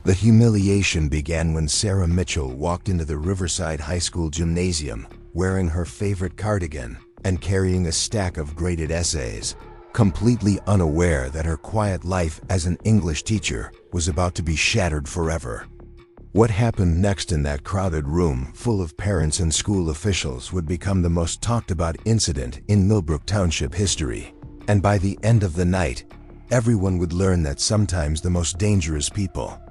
The humiliation began when Sarah Mitchell walked into the Riverside High School gymnasium wearing her favorite cardigan and carrying a stack of graded essays, completely unaware that her quiet life as an English teacher was about to be shattered forever. What happened next in that crowded room full of parents and school officials would become the most talked about incident in Millbrook Township history. And by the end of the night, everyone would learn that sometimes the most dangerous people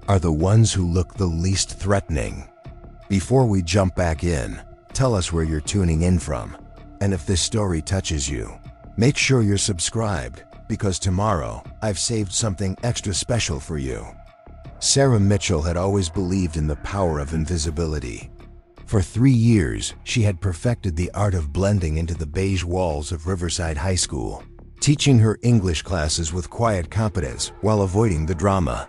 are the ones who look the least threatening. Before we jump back in, tell us where you're tuning in from. And if this story touches you, make sure you're subscribed, because tomorrow I've saved something extra special for you. Sarah Mitchell had always believed in the power of invisibility. For 3 years, she had perfected the art of blending into the beige walls of Riverside High School, teaching her English classes with quiet competence while avoiding the drama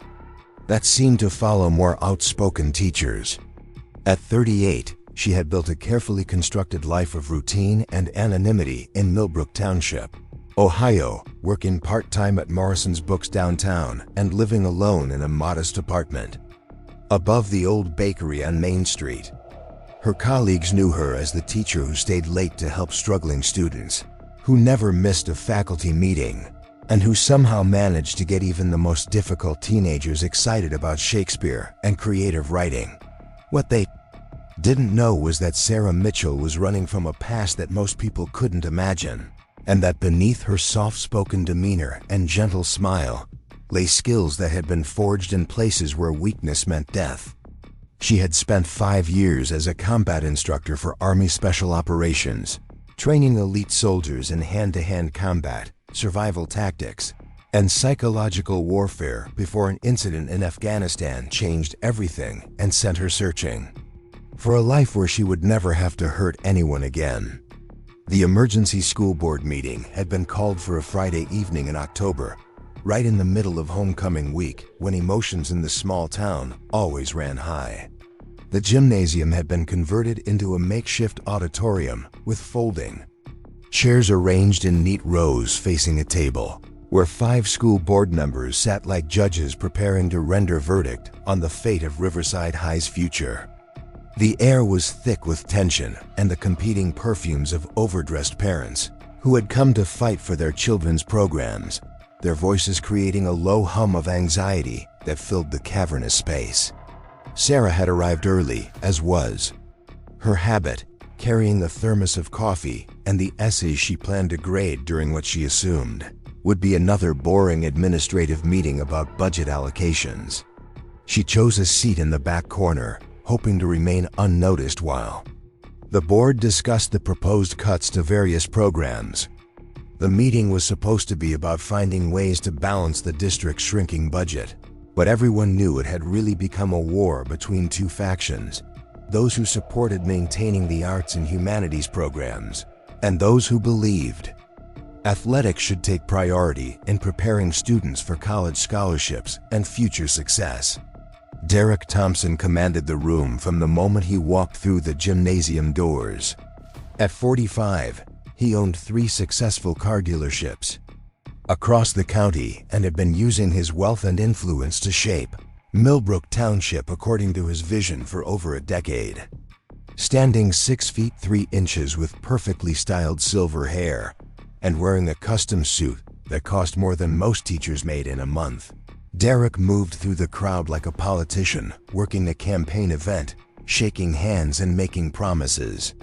that seemed to follow more outspoken teachers. At 38, she had built a carefully constructed life of routine and anonymity in Millbrook Township, Ohio, working part-time at Morrison's Books downtown and living alone in a modest apartment above the old bakery on Main Street. Her colleagues knew her as the teacher who stayed late to help struggling students, who never missed a faculty meeting, and who somehow managed to get even the most difficult teenagers excited about Shakespeare and creative writing. What they didn't know was that Sarah Mitchell was running from a past that most people couldn't imagine, and that beneath her soft-spoken demeanor and gentle smile lay skills that had been forged in places where weakness meant death. She had spent 5 years as a combat instructor for Army Special Operations, training elite soldiers in hand-to-hand combat, survival tactics, and psychological warfare before an incident in Afghanistan changed everything and sent her searching for a life where she would never have to hurt anyone again. The emergency school board meeting had been called for a Friday evening in October, right in the middle of homecoming week, when emotions in the small town always ran high. The gymnasium had been converted into a makeshift auditorium with folding chairs arranged in neat rows facing a table, where 5 school board members sat like judges preparing to render verdict on the fate of Riverside High's future. The air was thick with tension and the competing perfumes of overdressed parents who had come to fight for their children's programs, their voices creating a low hum of anxiety that filled the cavernous space. Sarah had arrived early, as was her habit, carrying a thermos of coffee and the essays she planned to grade during what she assumed would be another boring administrative meeting about budget allocations. She chose a seat in the back corner, hoping to remain unnoticed while the board discussed the proposed cuts to various programs. The meeting was supposed to be about finding ways to balance the district's shrinking budget, but everyone knew it had really become a war between 2 factions: those who supported maintaining the arts and humanities programs, and those who believed athletics should take priority in preparing students for college scholarships and future success. Derek Thompson commanded the room from the moment he walked through the gymnasium doors. At 45, he owned 3 successful car dealerships across the county and had been using his wealth and influence to shape Millbrook Township according to his vision for over a decade. Standing 6 feet 3 inches with perfectly styled silver hair and wearing a custom suit that cost more than most teachers made in a month, Derek moved through the crowd like a politician working a campaign event, shaking hands and making promises,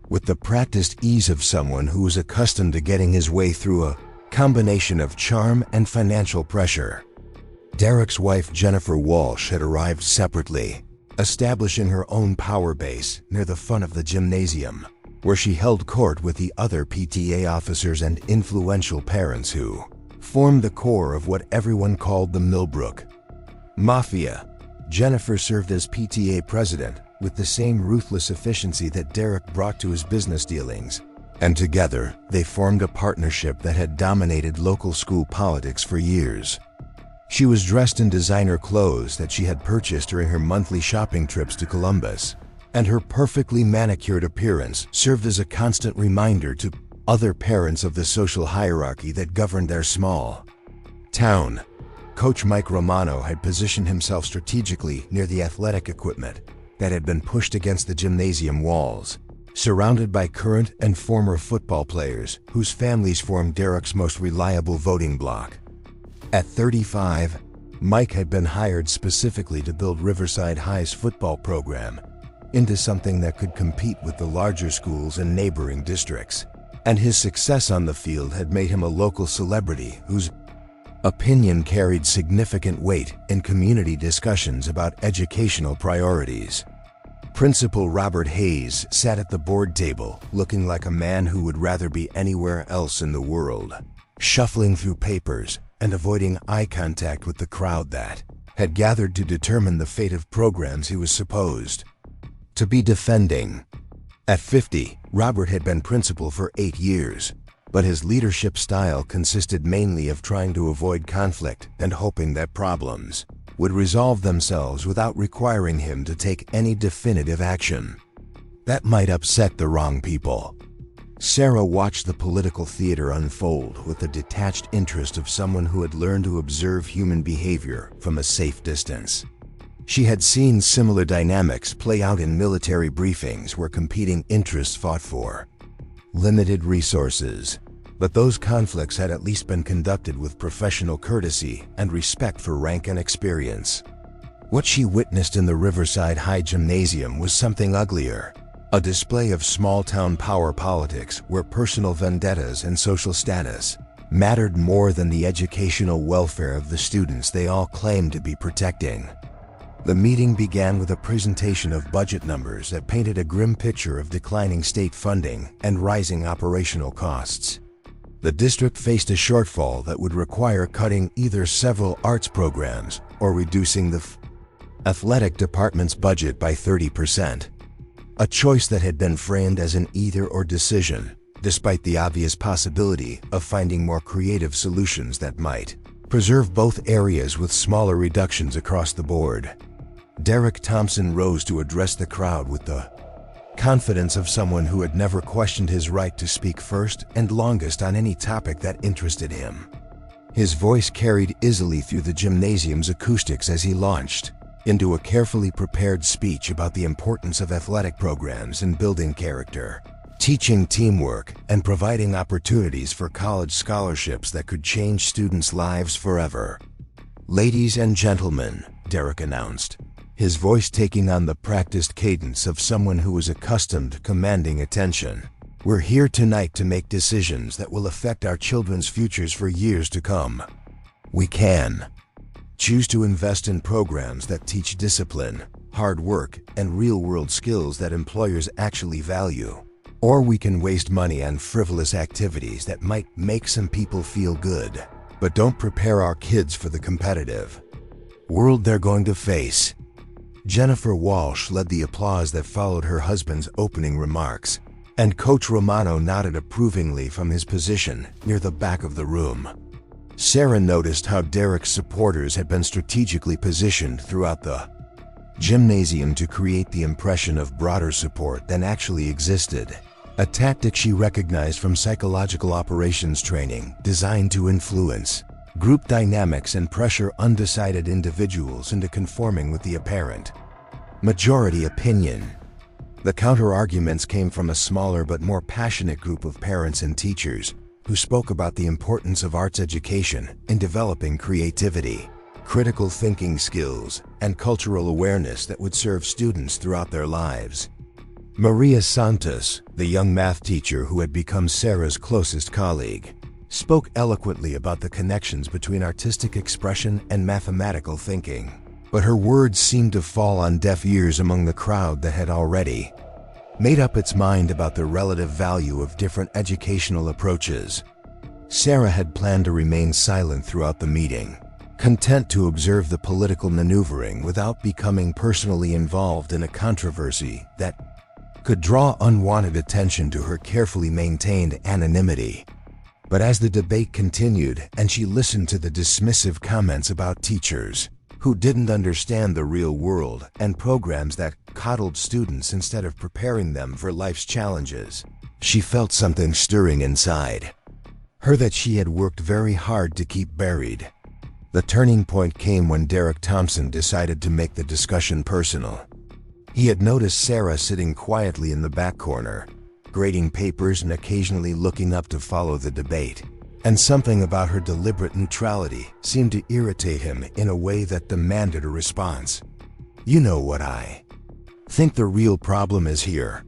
with the practiced ease of someone who was accustomed to getting his way through a combination of charm and financial pressure. Derek's wife Jennifer Walsh had arrived separately, establishing her own power base near the front of the gymnasium, where she held court with the other PTA officers and influential parents who formed the core of what everyone called the Millbrook Mafia. Jennifer served as PTA president with the same ruthless efficiency that Derek brought to his business dealings, and together they formed a partnership that had dominated local school politics for years. She was dressed in designer clothes that she had purchased during her monthly shopping trips to Columbus, and her perfectly manicured appearance served as a constant reminder to other parents of the social hierarchy that governed their small town. Coach Mike Romano had positioned himself strategically near the athletic equipment that had been pushed against the gymnasium walls, surrounded by current and former football players whose families formed Derek's most reliable voting bloc. At 35, Mike had been hired specifically to build Riverside High's football program into something that could compete with the larger schools in neighboring districts, and his success on the field had made him a local celebrity whose opinion carried significant weight in community discussions about educational priorities. Principal Robert Hayes sat at the board table looking like a man who would rather be anywhere else in the world, shuffling through papers and avoiding eye contact with the crowd that had gathered to determine the fate of programs he was supposed to be defending. At 50, Robert had been principal for 8 years, but his leadership style consisted mainly of trying to avoid conflict and hoping that problems would resolve themselves without requiring him to take any definitive action. That might upset the wrong people. Sarah watched the political theater unfold with the detached interest of someone who had learned to observe human behavior from a safe distance. She had seen similar dynamics play out in military briefings where competing interests fought for limited resources, but those conflicts had at least been conducted with professional courtesy and respect for rank and experience. What she witnessed in the Riverside High Gymnasium was something uglier, a display of small-town power politics where personal vendettas and social status mattered more than the educational welfare of the students they all claimed to be protecting. The meeting began with a presentation of budget numbers that painted a grim picture of declining state funding and rising operational costs. The district faced a shortfall that would require cutting either several arts programs or reducing the athletic department's budget by 30%. A choice that had been framed as an either-or decision, despite the obvious possibility of finding more creative solutions that might preserve both areas with smaller reductions across the board. Derek Thompson rose to address the crowd with the confidence of someone who had never questioned his right to speak first and longest on any topic that interested him. His voice carried easily through the gymnasium's acoustics as he launched into a carefully prepared speech about the importance of athletic programs in building character, teaching teamwork, and providing opportunities for college scholarships that could change students' lives forever. "Ladies and gentlemen," Derek announced, his voice taking on the practiced cadence of someone who was accustomed to commanding attention, "we're here tonight to make decisions that will affect our children's futures for years to come. We can choose to invest in programs that teach discipline, hard work, and real-world skills that employers actually value. Or we can waste money on frivolous activities that might make some people feel good, but don't prepare our kids for the competitive world they're going to face." Jennifer Walsh led the applause that followed her husband's opening remarks, and Coach Romano nodded approvingly from his position near the back of the room. Sarah noticed how Derek's supporters had been strategically positioned throughout the gymnasium to create the impression of broader support than actually existed, a tactic she recognized from psychological operations training designed to influence group dynamics and pressure undecided individuals into conforming with the apparent majority opinion. The counter-arguments came from a smaller but more passionate group of parents and teachers who spoke about the importance of arts education in developing creativity, critical thinking skills, and cultural awareness that would serve students throughout their lives. Maria Santos, the young math teacher who had become Sarah's closest colleague, spoke eloquently about the connections between artistic expression and mathematical thinking, but her words seemed to fall on deaf ears among the crowd that had already made up its mind about the relative value of different educational approaches. Sarah had planned to remain silent throughout the meeting, content to observe the political maneuvering without becoming personally involved in a controversy that could draw unwanted attention to her carefully maintained anonymity. But as the debate continued and she listened to the dismissive comments about teachers who didn't understand the real world and programs that coddled students instead of preparing them for life's challenges, she felt something stirring inside her that she had worked very hard to keep buried. The turning point came when Derek Thompson decided to make the discussion personal. He had noticed Sarah sitting quietly in the back corner, grading papers and occasionally looking up to follow the debate. And something about her deliberate neutrality seemed to irritate him in a way that demanded a response. "You know what I think the real problem is here,"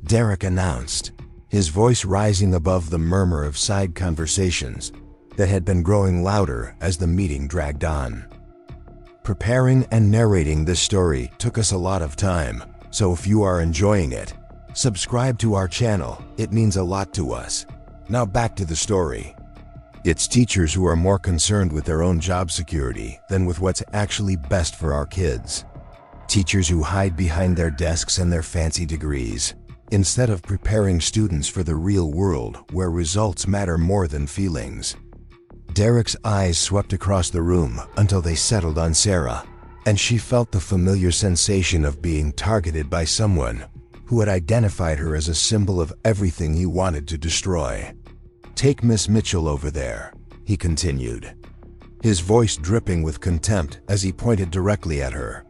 Derek announced, his voice rising above the murmur of side conversations that had been growing louder as the meeting dragged on. Preparing and narrating this story took us a lot of time, so if you are enjoying it, subscribe to our channel. It means a lot to us. Now back to the story. It's teachers who are more concerned with their own job security than with what's actually best for our kids. Teachers who hide behind their desks and their fancy degrees, instead of preparing students for the real world where results matter more than feelings. Derek's eyes swept across the room until they settled on Sarah, and she felt the familiar sensation of being targeted by someone who had identified her as a symbol of everything he wanted to destroy. "Take Miss Mitchell over there," he continued, his voice dripping with contempt as he pointed directly at her.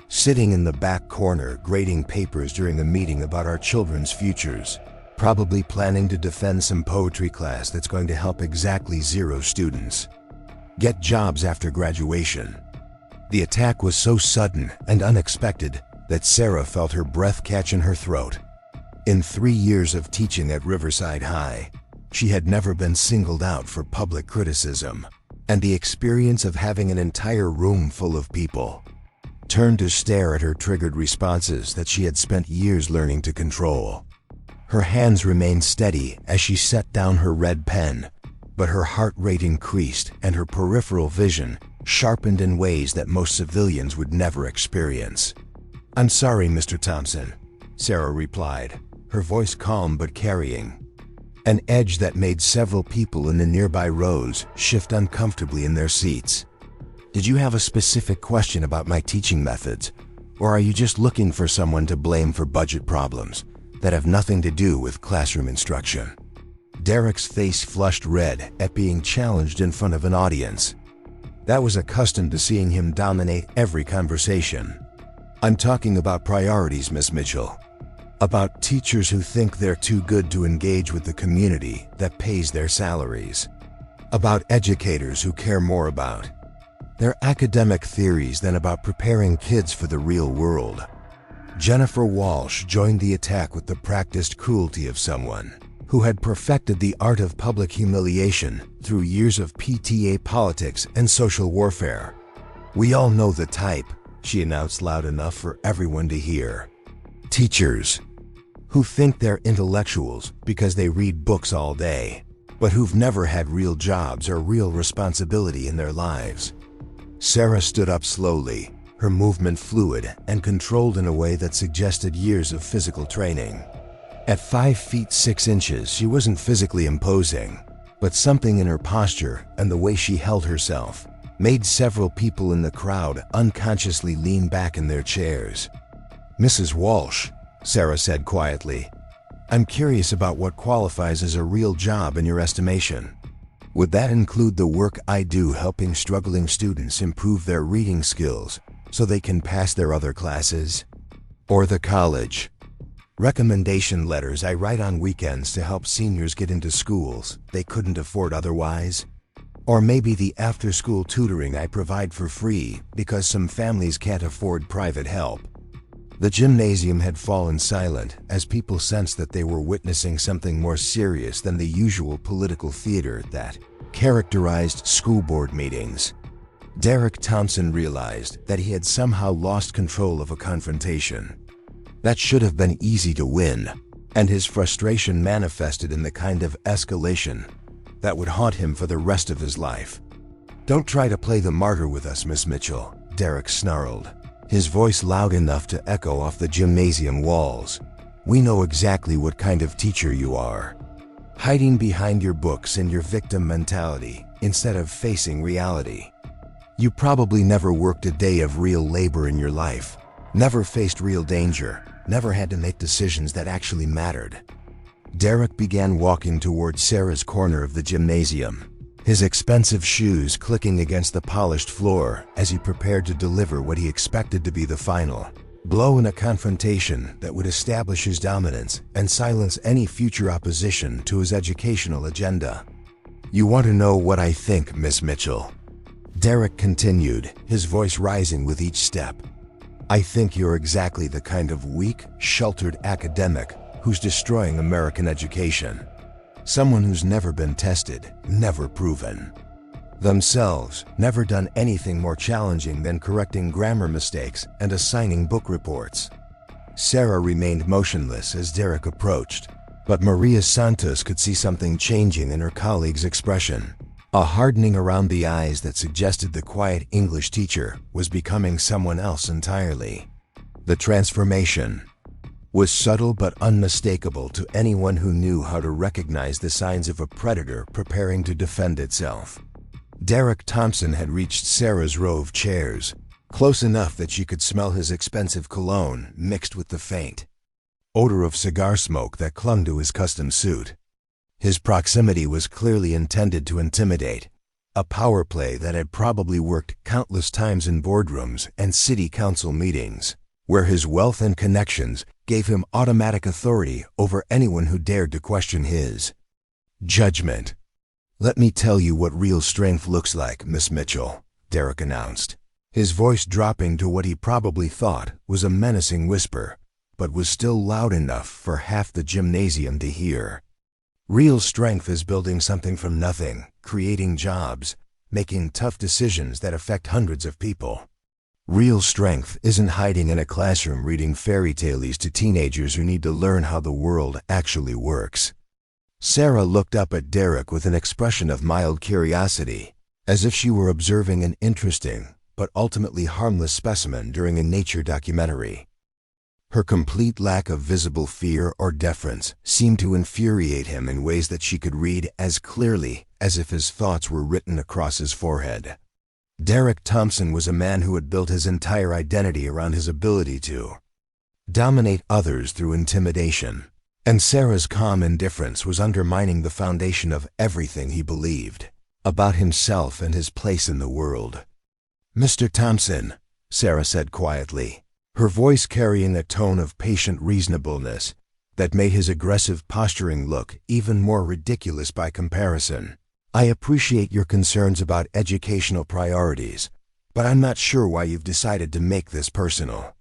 "Sitting in the back corner grading papers during a meeting about our children's futures, probably planning to defend some poetry class that's going to help exactly 0 students get jobs after graduation." The attack was so sudden and unexpected that Sarah felt her breath catch in her throat. In 3 years of teaching at Riverside High, she had never been singled out for public criticism, and the experience of having an entire room full of people turned to stare at her triggered responses that she had spent years learning to control. Her hands remained steady as she set down her red pen, but her heart rate increased and her peripheral vision sharpened in ways that most civilians would never experience. "I'm sorry, Mr. Thompson," Sarah replied, her voice calm but carrying an edge that made several people in the nearby rows shift uncomfortably in their seats. "Did you have a specific question about my teaching methods, or are you just looking for someone to blame for budget problems that have nothing to do with classroom instruction?" Derek's face flushed red at being challenged in front of an audience that was accustomed to seeing him dominate every conversation. "I'm talking about priorities, Miss Mitchell. About teachers who think they're too good to engage with the community that pays their salaries. About educators who care more about their academic theories than about preparing kids for the real world." Jennifer Walsh joined the attack with the practiced cruelty of someone who had perfected the art of public humiliation through years of PTA politics and social warfare. "We all know the type," she announced loud enough for everyone to hear. "Teachers who think they're intellectuals because they read books all day, but who've never had real jobs or real responsibility in their lives." Sarah stood up slowly, her movement fluid and controlled in a way that suggested years of physical training. At 5 feet 6 inches, she wasn't physically imposing, but something in her posture and the way she held herself made several people in the crowd unconsciously lean back in their chairs. "Mrs. Walsh," Sarah said quietly, "I'm curious about what qualifies as a real job in your estimation. Would that include the work I do helping struggling students improve their reading skills so they can pass their other classes? Or the college recommendation letters I write on weekends to help seniors get into schools they couldn't afford otherwise? Or maybe the after-school tutoring I provide for free because some families can't afford private help?" The gymnasium had fallen silent as people sensed that they were witnessing something more serious than the usual political theater that characterized school board meetings. Derek Thompson realized that he had somehow lost control of a confrontation that should have been easy to win, and his frustration manifested in the kind of escalation that would haunt him for the rest of his life. "Don't try to play the martyr with us, Miss Mitchell," Derek snarled, his voice loud enough to echo off the gymnasium walls. "We know exactly what kind of teacher you are, hiding behind your books and your victim mentality instead of facing reality. You probably never worked a day of real labor in your life, never faced real danger, never had to make decisions that actually mattered." Derek began walking towards Sarah's corner of the gymnasium, his expensive shoes clicking against the polished floor as he prepared to deliver what he expected to be the final blow in a confrontation that would establish his dominance and silence any future opposition to his educational agenda. "You want to know what I think, Miss Mitchell?" Derek continued, his voice rising with each step. "I think you're exactly the kind of weak, sheltered academic who's destroying American education. Someone who's never been tested, never proven themselves, never done anything more challenging than correcting grammar mistakes and assigning book reports." Sarah remained motionless as Derek approached, but Maria Santos could see something changing in her colleague's expression. A hardening around the eyes that suggested the quiet English teacher was becoming someone else entirely. The transformation was subtle but unmistakable to anyone who knew how to recognize the signs of a predator preparing to defend itself. Derek Thompson had reached Sarah's row of chairs, close enough that she could smell his expensive cologne mixed with the faint odor of cigar smoke that clung to his custom suit. His proximity was clearly intended to intimidate, a power play that had probably worked countless times in boardrooms and city council meetings, where his wealth and connections gave him automatic authority over anyone who dared to question his judgment. "Let me tell you what real strength looks like, Miss Mitchell," Derek announced, his voice dropping to what he probably thought was a menacing whisper, but was still loud enough for half the gymnasium to hear. "Real strength is building something from nothing, creating jobs, making tough decisions that affect hundreds of people. Real strength isn't hiding in a classroom reading fairy tales to teenagers who need to learn how the world actually works." Sarah looked up at Derek with an expression of mild curiosity, as if she were observing an interesting but ultimately harmless specimen during a nature documentary. Her complete lack of visible fear or deference seemed to infuriate him in ways that she could read as clearly as if his thoughts were written across his forehead. Derek Thompson was a man who had built his entire identity around his ability to dominate others through intimidation, and Sarah's calm indifference was undermining the foundation of everything he believed about himself and his place in the world. "Mr. Thompson," Sarah said quietly, her voice carrying a tone of patient reasonableness that made his aggressive posturing look even more ridiculous by comparison. "I appreciate your concerns about educational priorities, but I'm not sure why you've decided to make this personal.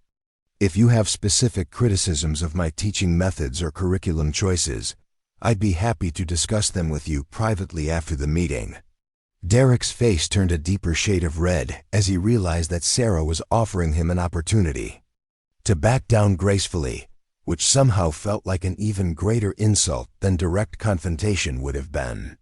If you have specific criticisms of my teaching methods or curriculum choices, I'd be happy to discuss them with you privately after the meeting." Derek's face turned a deeper shade of red as he realized that Sarah was offering him an opportunity to back down gracefully, which somehow felt like an even greater insult than direct confrontation would have been.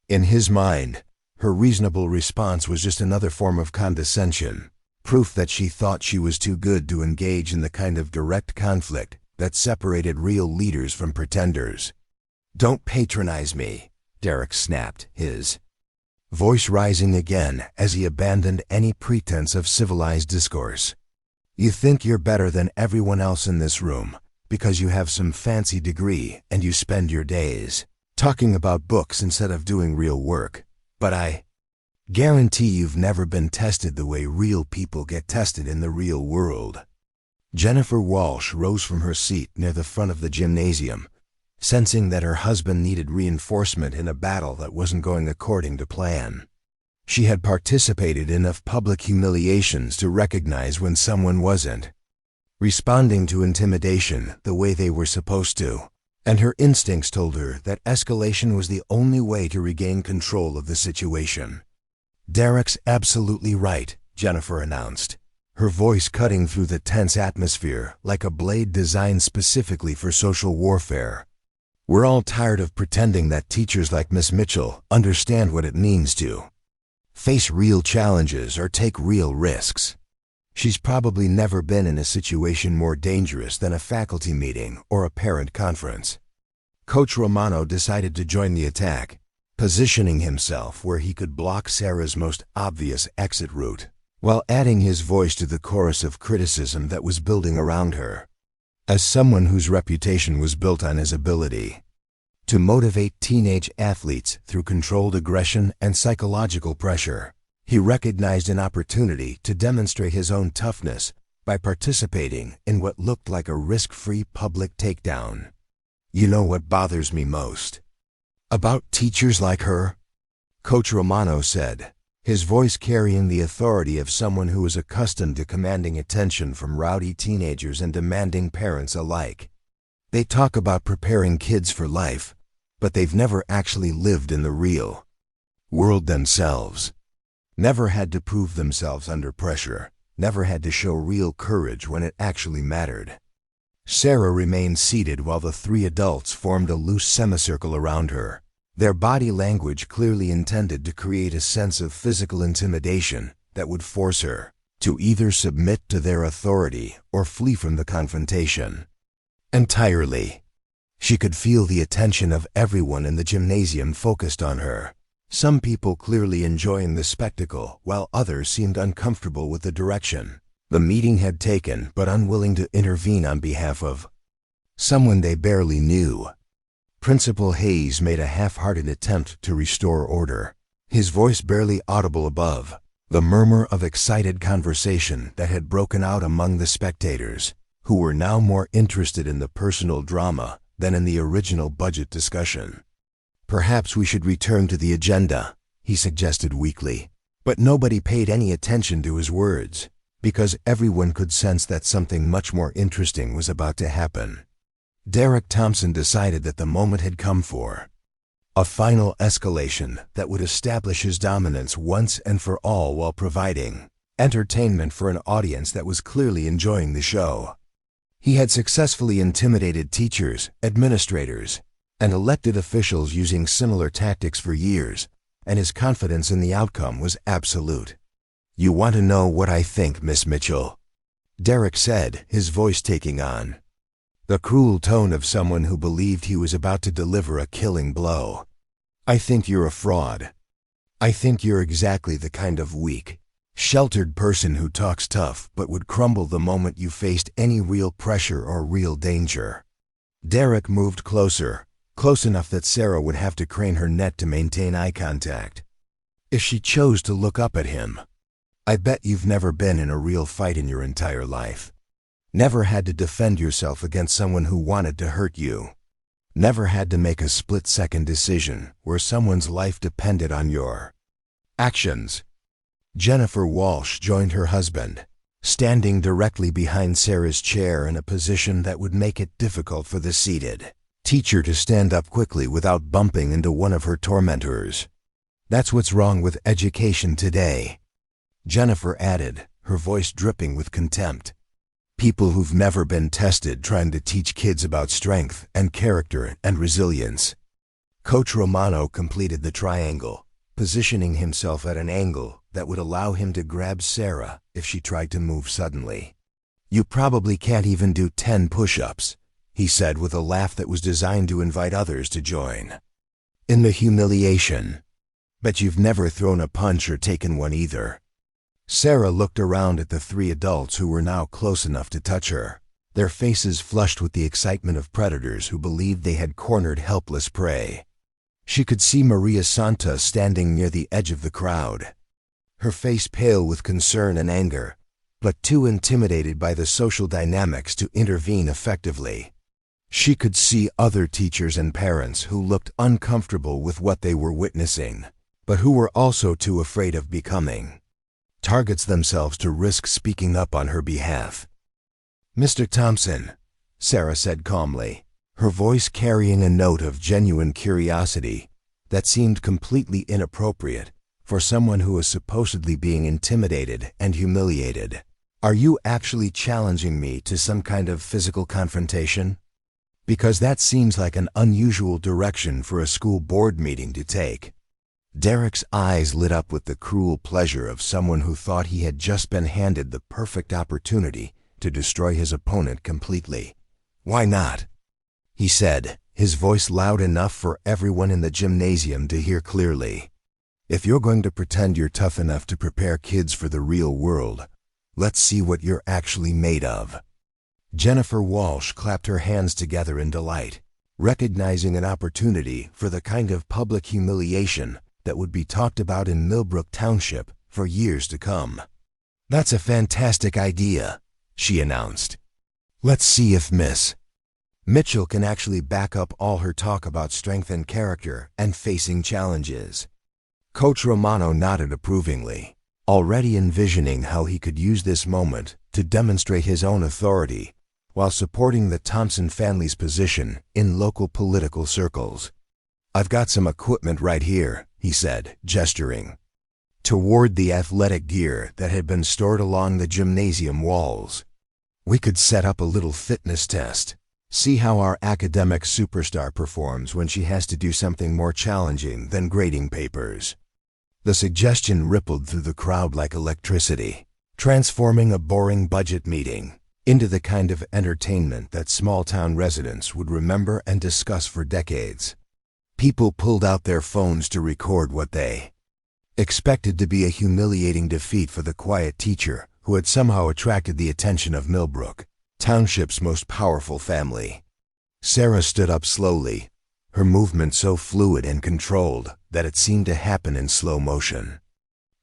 In his mind, her reasonable response was just another form of condescension, proof that she thought she was too good to engage in the kind of direct conflict that separated real leaders from pretenders. "Don't patronize me," Derek snapped, his voice rising again as he abandoned any pretense of civilized discourse. "You think you're better than everyone else in this room because you have some fancy degree and you spend your days talking about books instead of doing real work, but I guarantee you've never been tested the way real people get tested in the real world." Jennifer Walsh rose from her seat near the front of the gymnasium, sensing that her husband needed reinforcement in a battle that wasn't going according to plan. She had participated in enough public humiliations to recognize when someone wasn't responding to intimidation the way they were supposed to, and her instincts told her that escalation was the only way to regain control of the situation. "Derek's absolutely right," Jennifer announced, her voice cutting through the tense atmosphere like a blade designed specifically for social warfare. "We're all tired of pretending that teachers like Miss Mitchell understand what it means to face real challenges or take real risks. She's probably never been in a situation more dangerous than a faculty meeting or a parent conference." Coach Romano decided to join the attack, positioning himself where he could block Sarah's most obvious exit route, while adding his voice to the chorus of criticism that was building around her. As someone whose reputation was built on his ability to motivate teenage athletes through controlled aggression and psychological pressure. He recognized an opportunity to demonstrate his own toughness by participating in what looked like a risk-free public takedown. You know what bothers me most about teachers like her? Coach Romano said, his voice carrying the authority of someone who is accustomed to commanding attention from rowdy teenagers and demanding parents alike. They talk about preparing kids for life, but they've never actually lived in the real world themselves. Never had to prove themselves under pressure, never had to show real courage when it actually mattered. Sarah remained seated while the three adults formed a loose semicircle around her, their body language clearly intended to create a sense of physical intimidation that would force her to either submit to their authority or flee from the confrontation. Entirely. She could feel the attention of everyone in the gymnasium focused on her. Some people clearly enjoying the spectacle, while others seemed uncomfortable with the direction the meeting had taken, but unwilling to intervene on behalf of someone they barely knew. Principal Hayes made a half-hearted attempt to restore order, his voice barely audible above the murmur of excited conversation that had broken out among the spectators, who were now more interested in the personal drama than in the original budget discussion. Perhaps we should return to the agenda, he suggested weakly, but nobody paid any attention to his words, because everyone could sense that something much more interesting was about to happen. Derek Thompson decided that the moment had come for a final escalation that would establish his dominance once and for all while providing entertainment for an audience that was clearly enjoying the show. He had successfully intimidated teachers, administrators, and elected officials using similar tactics for years, and his confidence in the outcome was absolute. "You want to know what I think, Miss Mitchell?" Derek said, his voice taking on the cruel tone of someone who believed he was about to deliver a killing blow. "I think you're a fraud. I think you're exactly the kind of weak, sheltered person who talks tough but would crumble the moment you faced any real pressure or real danger." Derek moved closer, close enough that Sarah would have to crane her neck to maintain eye contact. If she chose to look up at him, "I bet you've never been in a real fight in your entire life. Never had to defend yourself against someone who wanted to hurt you. Never had to make a split-second decision where someone's life depended on your actions." Jennifer Walsh joined her husband, standing directly behind Sarah's chair in a position that would make it difficult for the seated teacher to stand up quickly without bumping into one of her tormentors. "That's what's wrong with education today," Jennifer added, her voice dripping with contempt. "People who've never been tested trying to teach kids about strength and character and resilience." Coach Romano completed the triangle, positioning himself at an angle that would allow him to grab Sarah if she tried to move suddenly. "You probably can't even do 10 push-ups," he said with a laugh that was designed to invite others to join in the humiliation. "But you've never thrown a punch or taken one either." Sarah looked around at the three adults who were now close enough to touch her, their faces flushed with the excitement of predators who believed they had cornered helpless prey. She could see Maria Santa standing near the edge of the crowd, her face pale with concern and anger, but too intimidated by the social dynamics to intervene effectively. She could see other teachers and parents who looked uncomfortable with what they were witnessing, but who were also too afraid of becoming targets themselves to risk speaking up on her behalf. "Mr. Thompson," Sarah said calmly, her voice carrying a note of genuine curiosity that seemed completely inappropriate for someone who was supposedly being intimidated and humiliated. "Are you actually challenging me to some kind of physical confrontation? Because that seems like an unusual direction for a school board meeting to take." Derek's eyes lit up with the cruel pleasure of someone who thought he had just been handed the perfect opportunity to destroy his opponent completely. "Why not?" he said, his voice loud enough for everyone in the gymnasium to hear clearly. "If you're going to pretend you're tough enough to prepare kids for the real world, let's see what you're actually made of." Jennifer Walsh clapped her hands together in delight, recognizing an opportunity for the kind of public humiliation that would be talked about in Millbrook Township for years to come. "That's a fantastic idea," she announced. "Let's see if Miss Mitchell can actually back up all her talk about strength and character and facing challenges." Coach Romano nodded approvingly, already envisioning how he could use this moment to demonstrate his own authority while supporting the Thompson family's position in local political circles. "I've got some equipment right here," he said, gesturing toward the athletic gear that had been stored along the gymnasium walls. "We could set up a little fitness test. See how our academic superstar performs when she has to do something more challenging than grading papers." The suggestion rippled through the crowd like electricity, transforming a boring budget meeting into the kind of entertainment that small-town residents would remember and discuss for decades. People pulled out their phones to record what they expected to be a humiliating defeat for the quiet teacher who had somehow attracted the attention of Millbrook Township's most powerful family. Sarah stood up slowly, her movement so fluid and controlled that it seemed to happen in slow motion.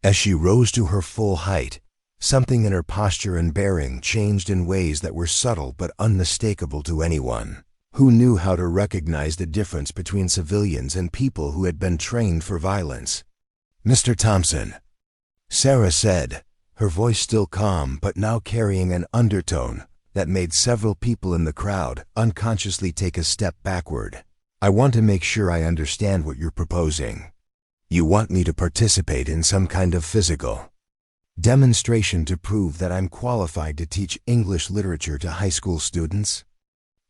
As she rose to her full height, something in her posture and bearing changed in ways that were subtle but unmistakable to anyone who knew how to recognize the difference between civilians and people who had been trained for violence. "Mr. Thompson," Sarah said, her voice still calm but now carrying an undertone that made several people in the crowd unconsciously take a step backward. "I want to make sure I understand what you're proposing. You want me to participate in some kind of physical demonstration to prove that I'm qualified to teach English literature to high school students?"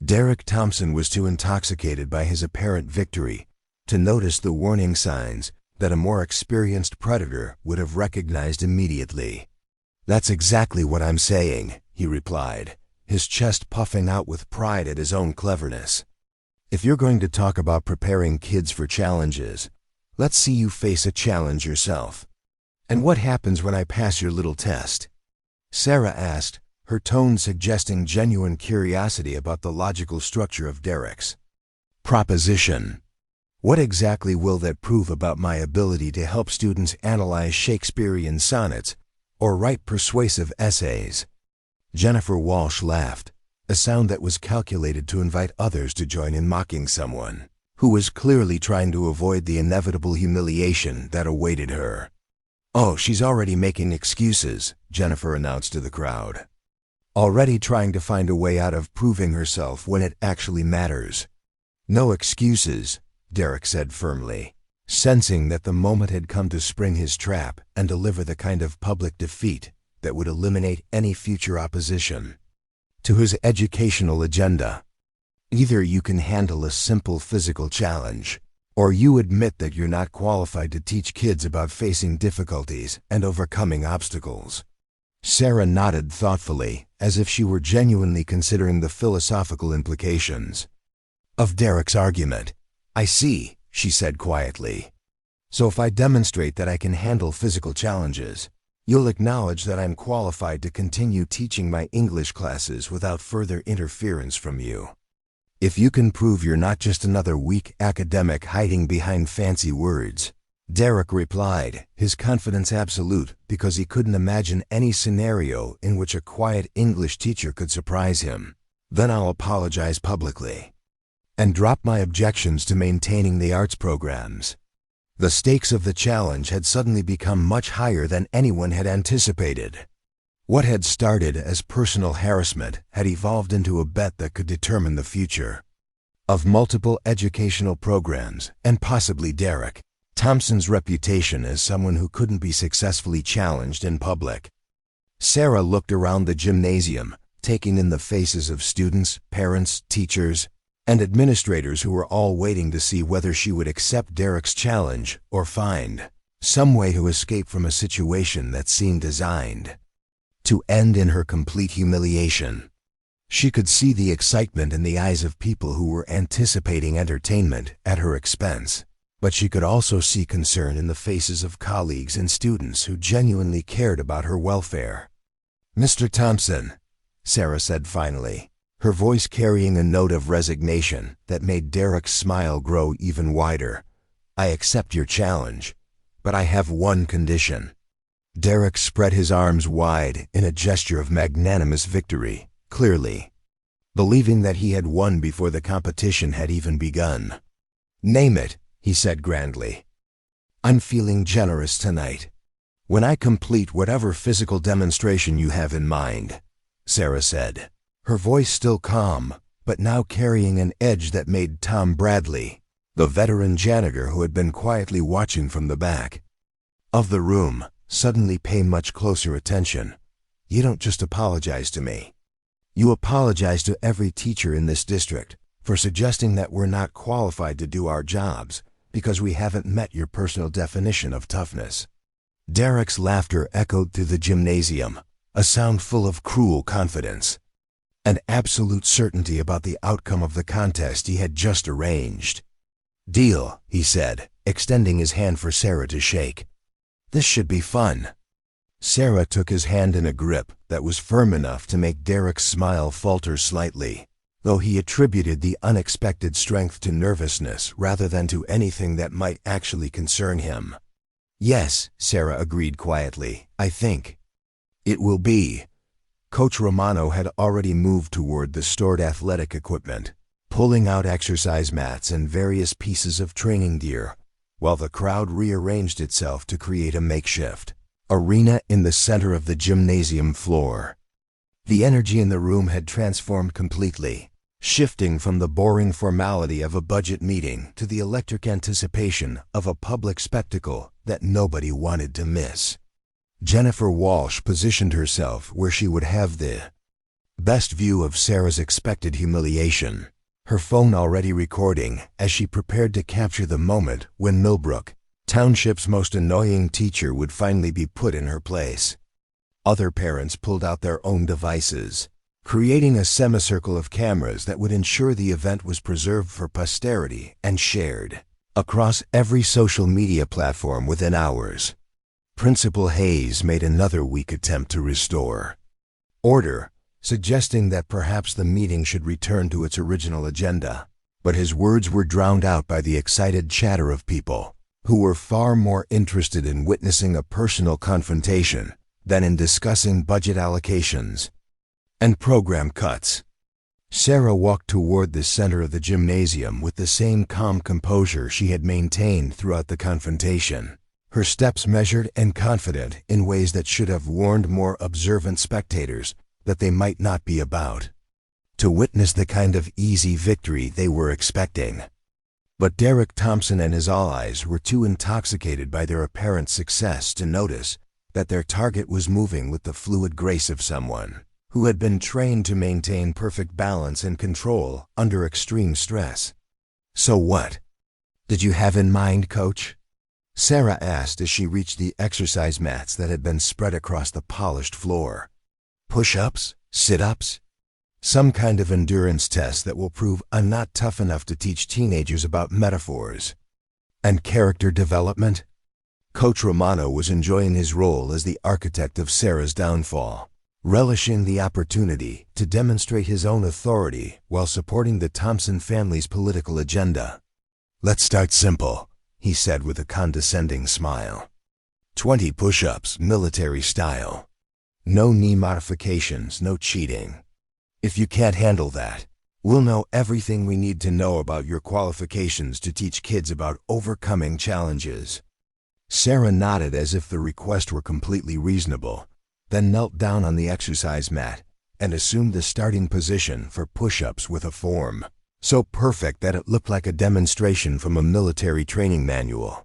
Derek Thompson was too intoxicated by his apparent victory to notice the warning signs that a more experienced predator would have recognized immediately. "That's exactly what I'm saying," he replied, his chest puffing out with pride at his own cleverness. "If you're going to talk about preparing kids for challenges, let's see you face a challenge yourself. And what happens when I pass your little test?" Sarah asked, her tone suggesting genuine curiosity about the logical structure of Derek's proposition. "What exactly will that prove about my ability to help students analyze Shakespearean sonnets or write persuasive essays?" Jennifer Walsh laughed, a sound that was calculated to invite others to join in mocking someone who was clearly trying to avoid the inevitable humiliation that awaited her. "Oh, she's already making excuses," Jennifer announced to the crowd. "Already trying to find a way out of proving herself when it actually matters." "No excuses," Derek said firmly, sensing that the moment had come to spring his trap and deliver the kind of public defeat that would eliminate any future opposition to his educational agenda. "Either you can handle a simple physical challenge, or you admit that you're not qualified to teach kids about facing difficulties and overcoming obstacles." Sarah nodded thoughtfully, as if she were genuinely considering the philosophical implications of Derek's argument. "I see," she said quietly. "So if I demonstrate that I can handle physical challenges, you'll acknowledge that I'm qualified to continue teaching my English classes without further interference from you. If you can prove you're not just another weak academic hiding behind fancy words." Derek replied, his confidence absolute because he couldn't imagine any scenario in which a quiet English teacher could surprise him. "Then I'll apologize publicly and drop my objections to maintaining the arts programs." The stakes of the challenge had suddenly become much higher than anyone had anticipated. What had started as personal harassment had evolved into a bet that could determine the future of multiple educational programs and possibly Derek Thompson's reputation as someone who couldn't be successfully challenged in public. Sarah looked around the gymnasium, taking in the faces of students, parents, teachers, and administrators who were all waiting to see whether she would accept Derek's challenge or find some way to escape from a situation that seemed designed to end in her complete humiliation. She could see the excitement in the eyes of people who were anticipating entertainment at her expense, but she could also see concern in the faces of colleagues and students who genuinely cared about her welfare. "Mr. Thompson," Sarah said finally, her voice carrying a note of resignation that made Derek's smile grow even wider. "I accept your challenge, but I have one condition." Derek spread his arms wide in a gesture of magnanimous victory, clearly believing that he had won before the competition had even begun. "Name it," he said grandly. "I'm feeling generous tonight. When I complete whatever physical demonstration you have in mind," Sarah said, her voice still calm, but now carrying an edge that made Tom Bradley, the veteran janitor who had been quietly watching from the back of the room, suddenly pay much closer attention. "You don't just apologize to me. You apologize to every teacher in this district for suggesting that we're not qualified to do our jobs because we haven't met your personal definition of toughness." Derek's laughter echoed through the gymnasium, a sound full of cruel confidence and absolute certainty about the outcome of the contest he had just arranged. "Deal," he said, extending his hand for Sarah to shake. "This should be fun." Sarah took his hand in a grip that was firm enough to make Derek's smile falter slightly, though he attributed the unexpected strength to nervousness rather than to anything that might actually concern him. "Yes," Sarah agreed quietly, "I think it will be." Coach Romano had already moved toward the stored athletic equipment, pulling out exercise mats and various pieces of training gear, while the crowd rearranged itself to create a makeshift arena in the center of the gymnasium floor. The energy in the room had transformed completely, shifting from the boring formality of a budget meeting to the electric anticipation of a public spectacle that nobody wanted to miss. Jennifer Walsh positioned herself where she would have the best view of Sarah's expected humiliation, her phone already recording as she prepared to capture the moment when Millbrook Township's most annoying teacher would finally be put in her place. Other parents pulled out their own devices, creating a semicircle of cameras that would ensure the event was preserved for posterity and shared across every social media platform within hours. Principal Hayes made another weak attempt to restore order, suggesting that perhaps the meeting should return to its original agenda, but his words were drowned out by the excited chatter of people who were far more interested in witnessing a personal confrontation than in discussing budget allocations and program cuts. Sarah walked toward the center of the gymnasium with the same calm composure she had maintained throughout the confrontation, her steps measured and confident in ways that should have warned more observant spectators that they might not be about to witness the kind of easy victory they were expecting. But Derek Thompson and his allies were too intoxicated by their apparent success to notice that their target was moving with the fluid grace of someone who had been trained to maintain perfect balance and control under extreme stress. "So what did you have in mind, Coach?" Sarah asked as she reached the exercise mats that had been spread across the polished floor. "Push-ups? Sit-ups? Some kind of endurance test that will prove I'm not tough enough to teach teenagers about metaphors and character development?" Coach Romano was enjoying his role as the architect of Sarah's downfall, relishing the opportunity to demonstrate his own authority while supporting the Thompson family's political agenda. "Let's start simple," he said with a condescending smile. 20 push-ups, military style. No knee modifications, no cheating. If you can't handle that, we'll know everything we need to know about your qualifications to teach kids about overcoming challenges. Sarah nodded as if the request were completely reasonable, then knelt down on the exercise mat and assumed the starting position for push-ups with a form so perfect that it looked like a demonstration from a military training manual.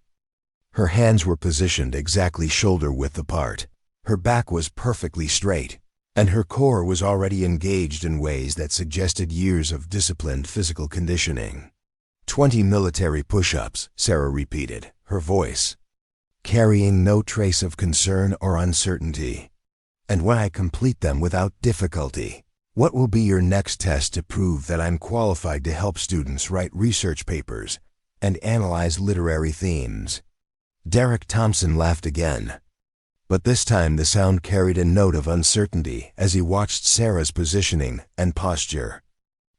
Her hands were positioned exactly shoulder-width apart, her back was perfectly straight, and her core was already engaged in ways that suggested years of disciplined physical conditioning. 20 military push-ups, Sarah repeated, her voice carrying no trace of concern or uncertainty. "And when I complete them without difficulty, what will be your next test to prove that I'm qualified to help students write research papers and analyze literary themes?" Derek Thompson laughed again, but this time the sound carried a note of uncertainty as he watched Sarah's positioning and posture.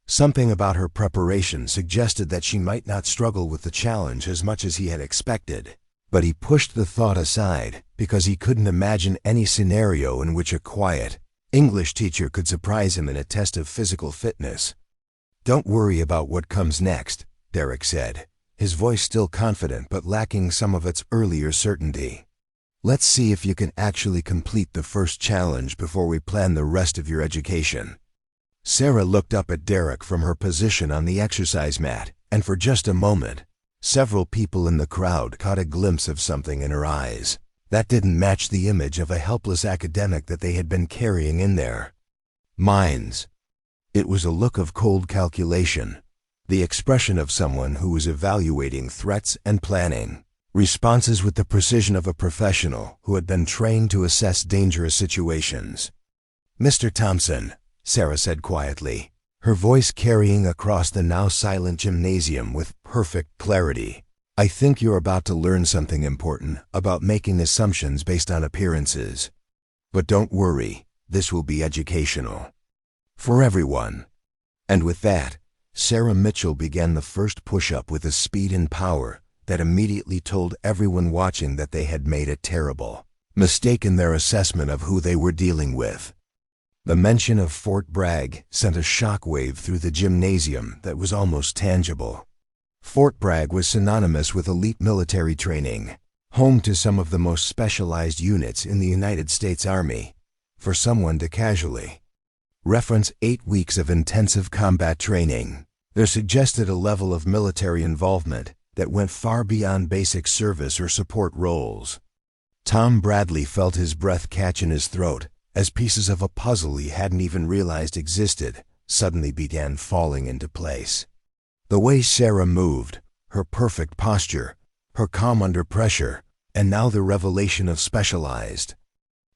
Something about her preparation suggested that she might not struggle with the challenge as much as he had expected. But he pushed the thought aside because he couldn't imagine any scenario in which a quiet English teacher could surprise him in a test of physical fitness. "Don't worry about what comes next," Derek said, his voice still confident but lacking some of its earlier certainty. "Let's see if you can actually complete the first challenge before we plan the rest of your education." Sarah looked up at Derek from her position on the exercise mat, and for just a moment, several people in the crowd caught a glimpse of something in her eyes that didn't match the image of a helpless academic that they had been carrying in their minds. It was a look of cold calculation, the expression of someone who was evaluating threats and planning responses with the precision of a professional who had been trained to assess dangerous situations. "Mr. Thompson," Sarah said quietly, her voice carrying across the now silent gymnasium with perfect clarity, "I think you're about to learn something important about making assumptions based on appearances. But don't worry, this will be educational. For everyone." And with that, Sarah Mitchell began the first push-up with a speed and power that immediately told everyone watching that they had made a terrible mistake in their assessment of who they were dealing with. The mention of Fort Bragg sent a shockwave through the gymnasium that was almost tangible. Fort Bragg was synonymous with elite military training, home to some of the most specialized units in the United States Army. For someone to casually reference 8 weeks of intensive combat training, there suggested a level of military involvement that went far beyond basic service or support roles. Tom Bradley felt his breath catch in his throat as pieces of a puzzle he hadn't even realized existed suddenly began falling into place. The way Sarah moved, her perfect posture, her calm under pressure, and now the revelation of specialized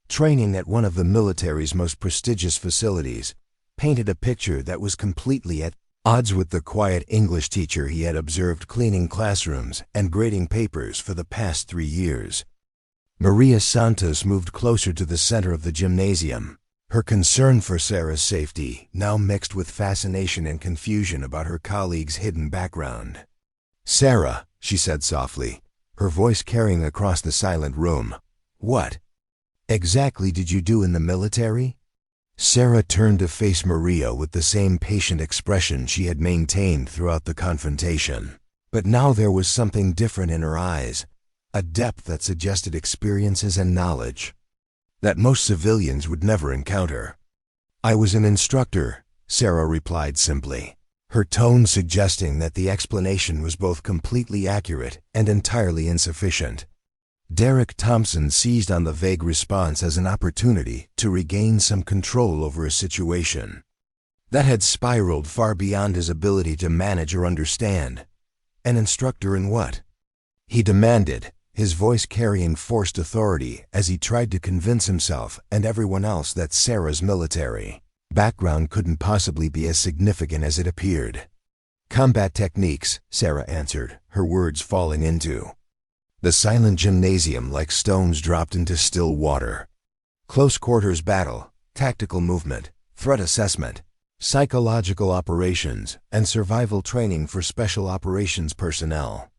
training at one of the military's most prestigious facilities, painted a picture that was completely at odds with the quiet English teacher he had observed cleaning classrooms and grading papers for the past 3 years. Maria Santos moved closer to the center of the gymnasium, her concern for Sarah's safety now mixed with fascination and confusion about her colleague's hidden background. "Sarah," she said softly, her voice carrying across the silent room, "what exactly did you do in the military?" Sarah turned to face Maria with the same patient expression she had maintained throughout the confrontation. But now there was something different in her eyes, a depth that suggested experiences and knowledge that most civilians would never encounter. "I was an instructor," Sarah replied simply, her tone suggesting that the explanation was both completely accurate and entirely insufficient. Derek Thompson seized on the vague response as an opportunity to regain some control over a situation that had spiraled far beyond his ability to manage or understand. "An instructor in what?" he demanded, his voice carrying forced authority as he tried to convince himself and everyone else that Sarah's military background couldn't possibly be as significant as it appeared. "Combat techniques," Sarah answered, her words falling into the silent gymnasium like stones dropped into still water. "Close quarters battle, tactical movement, threat assessment, psychological operations, and survival training for special operations personnel."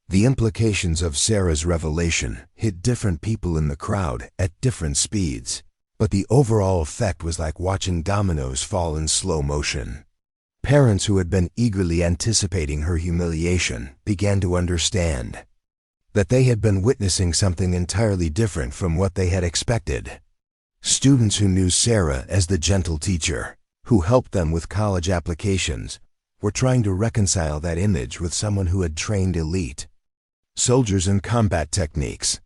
The implications of Sarah's revelation hit different people in the crowd at different speeds, but the overall effect was like watching dominoes fall in slow motion. Parents who had been eagerly anticipating her humiliation began to understand that they had been witnessing something entirely different from what they had expected. Students who knew Sarah as the gentle teacher who helped them with college applications were trying to reconcile that image with someone who had trained elite soldiers in combat techniques.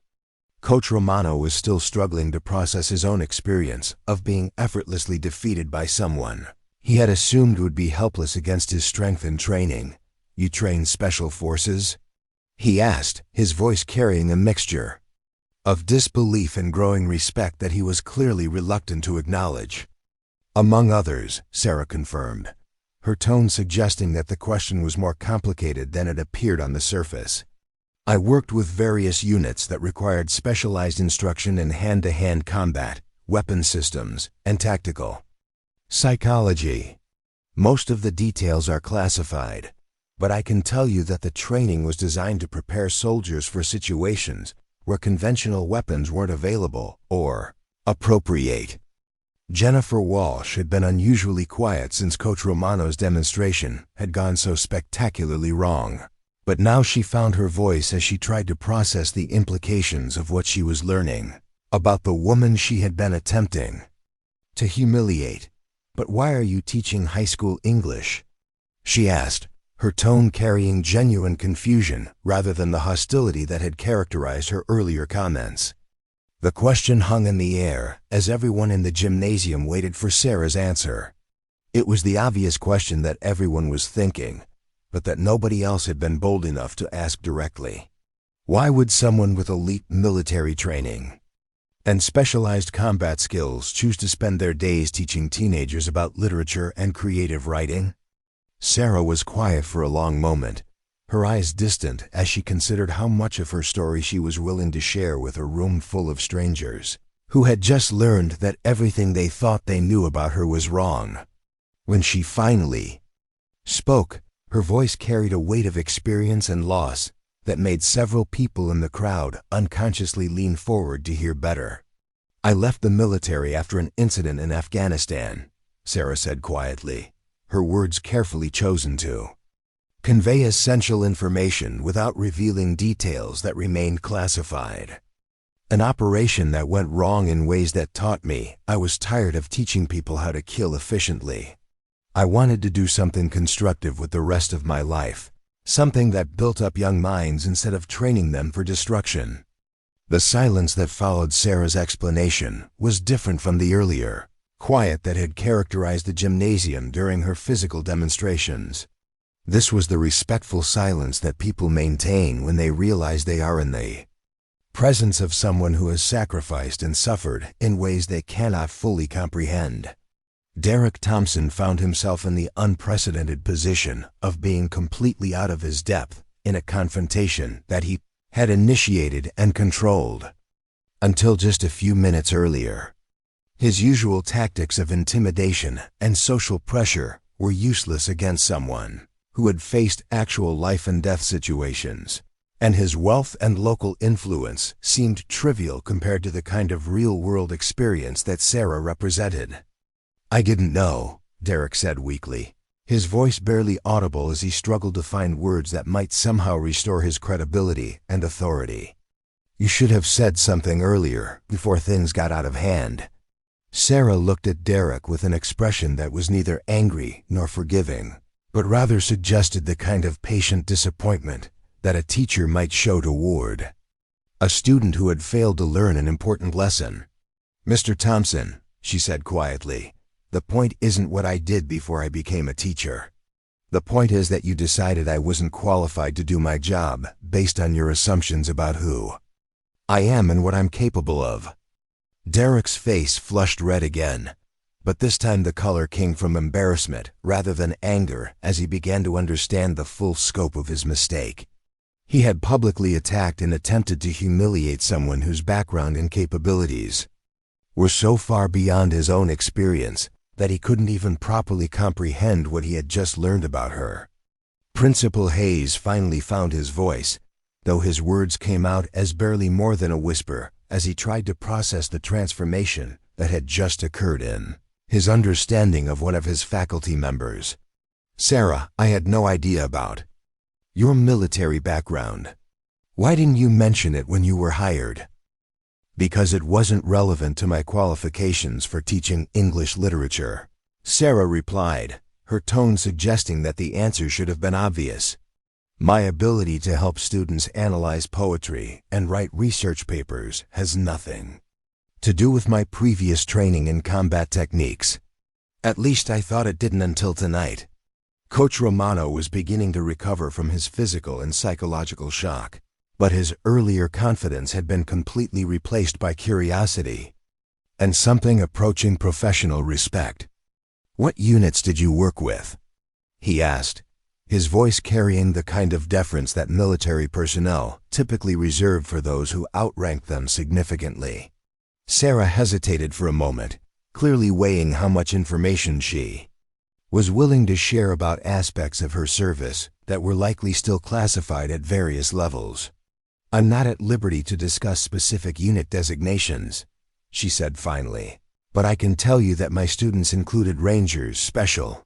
Coach Romano was still struggling to process his own experience of being effortlessly defeated by someone he had assumed would be helpless against his strength and training. "You train special forces?" he asked, his voice carrying a mixture of disbelief and growing respect that he was clearly reluctant to acknowledge. "Among others," Sarah confirmed, her tone suggesting that the question was more complicated than it appeared on the surface. "I worked with various units that required specialized instruction in hand-to-hand combat, weapon systems, and tactical psychology." Most of the details are classified, but I can tell you that the training was designed to prepare soldiers for situations where conventional weapons weren't available or appropriate. Jennifer Walsh had been unusually quiet since Coach Romano's demonstration had gone so spectacularly wrong. But now she found her voice as she tried to process the implications of what she was learning about the woman she had been attempting to humiliate. "But why are you teaching high school English?" she asked, her tone carrying genuine confusion rather than the hostility that had characterized her earlier comments. The question hung in the air as everyone in the gymnasium waited for Sarah's answer. It was the obvious question that everyone was thinking, but that nobody else had been bold enough to ask directly. Why would someone with elite military training and specialized combat skills choose to spend their days teaching teenagers about literature and creative writing? Sarah was quiet for a long moment, her eyes distant as she considered how much of her story she was willing to share with a room full of strangers who had just learned that everything they thought they knew about her was wrong. When she finally spoke, her voice carried a weight of experience and loss that made several people in the crowd unconsciously lean forward to hear better. "I left the military after an incident in Afghanistan," Sarah said quietly, her words carefully chosen to convey essential information without revealing details that remained classified. "An operation that went wrong in ways that taught me I was tired of teaching people how to kill efficiently. I wanted to do something constructive with the rest of my life, something that built up young minds instead of training them for destruction." The silence that followed Sarah's explanation was different from the earlier quiet that had characterized the gymnasium during her physical demonstrations. This was the respectful silence that people maintain when they realize they are in the presence of someone who has sacrificed and suffered in ways they cannot fully comprehend. Derek Thompson found himself in the unprecedented position of being completely out of his depth in a confrontation that he had initiated and controlled. Until just a few minutes earlier, his usual tactics of intimidation and social pressure were useless against someone who had faced actual life-and-death situations, and his wealth and local influence seemed trivial compared to the kind of real-world experience that Sarah represented. "I didn't know," Derek said weakly, his voice barely audible as he struggled to find words that might somehow restore his credibility and authority. "You should have said something earlier, before things got out of hand." Sarah looked at Derek with an expression that was neither angry nor forgiving, but rather suggested the kind of patient disappointment that a teacher might show toward a student who had failed to learn an important lesson. "Mr. Thompson," she said quietly, "the point isn't what I did before I became a teacher. The point is that you decided I wasn't qualified to do my job based on your assumptions about who I am and what I'm capable of." Derek's face flushed red again, but this time the color came from embarrassment rather than anger as he began to understand the full scope of his mistake. He had publicly attacked and attempted to humiliate someone whose background and capabilities were so far beyond his own experience that he couldn't even properly comprehend what he had just learned about her. Principal Hayes finally found his voice, though his words came out as barely more than a whisper as he tried to process the transformation that had just occurred in his understanding of one of his faculty members. "Sarah, I had no idea about your military background. Why didn't you mention it when you were hired?" "Because it wasn't relevant to my qualifications for teaching English literature," Sarah replied, her tone suggesting that the answer should have been obvious. "My ability to help students analyze poetry and write research papers has nothing to do with my previous training in combat techniques. At least I thought it didn't until tonight." Coach Romano was beginning to recover from his physical and psychological shock, but his earlier confidence had been completely replaced by curiosity and something approaching professional respect. "What units did you work with?" he asked, his voice carrying the kind of deference that military personnel typically reserve for those who outranked them significantly. Sarah hesitated for a moment, clearly weighing how much information she was willing to share about aspects of her service that were likely still classified at various levels. "I'm not at liberty to discuss specific unit designations," she said finally, "but I can tell you that my students included Rangers, Special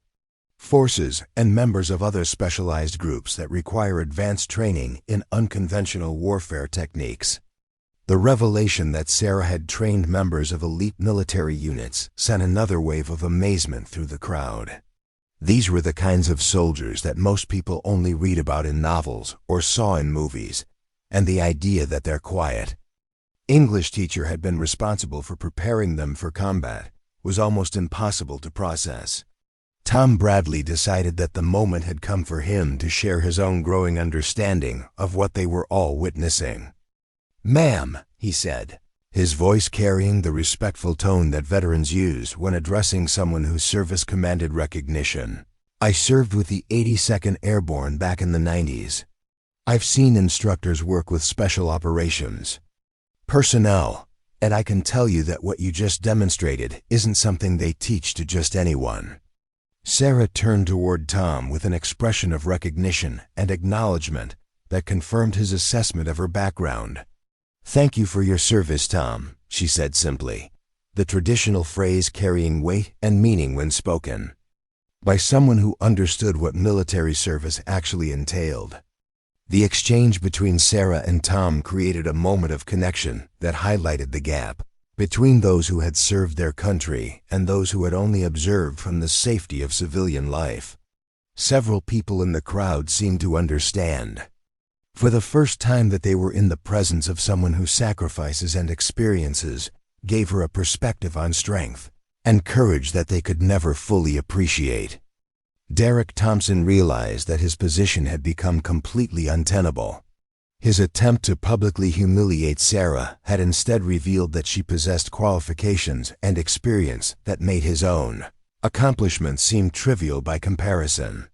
Forces, and members of other specialized groups that require advanced training in unconventional warfare techniques." The revelation that Sarah had trained members of elite military units sent another wave of amazement through the crowd. These were the kinds of soldiers that most people only read about in novels or saw in movies, and the idea that their quiet English teacher had been responsible for preparing them for combat was almost impossible to process. Tom Bradley decided that the moment had come for him to share his own growing understanding of what they were all witnessing. "Ma'am," he said, his voice carrying the respectful tone that veterans use when addressing someone whose service commanded recognition. "I served with the 82nd Airborne back in the 90s. I've seen instructors work with special operations personnel, and I can tell you that what you just demonstrated isn't something they teach to just anyone." Sarah turned toward Tom with an expression of recognition and acknowledgement that confirmed his assessment of her background. "Thank you for your service, Tom," she said simply, the traditional phrase carrying weight and meaning when spoken by someone who understood what military service actually entailed. The exchange between Sarah and Tom created a moment of connection that highlighted the gap between those who had served their country and those who had only observed from the safety of civilian life. Several people in the crowd seemed to understand, for the first time, that they were in the presence of someone whose sacrifices and experiences gave her a perspective on strength and courage that they could never fully appreciate. Derek Thompson realized that his position had become completely untenable. His attempt to publicly humiliate Sarah had instead revealed that she possessed qualifications and experience that made his own accomplishments seem trivial by comparison.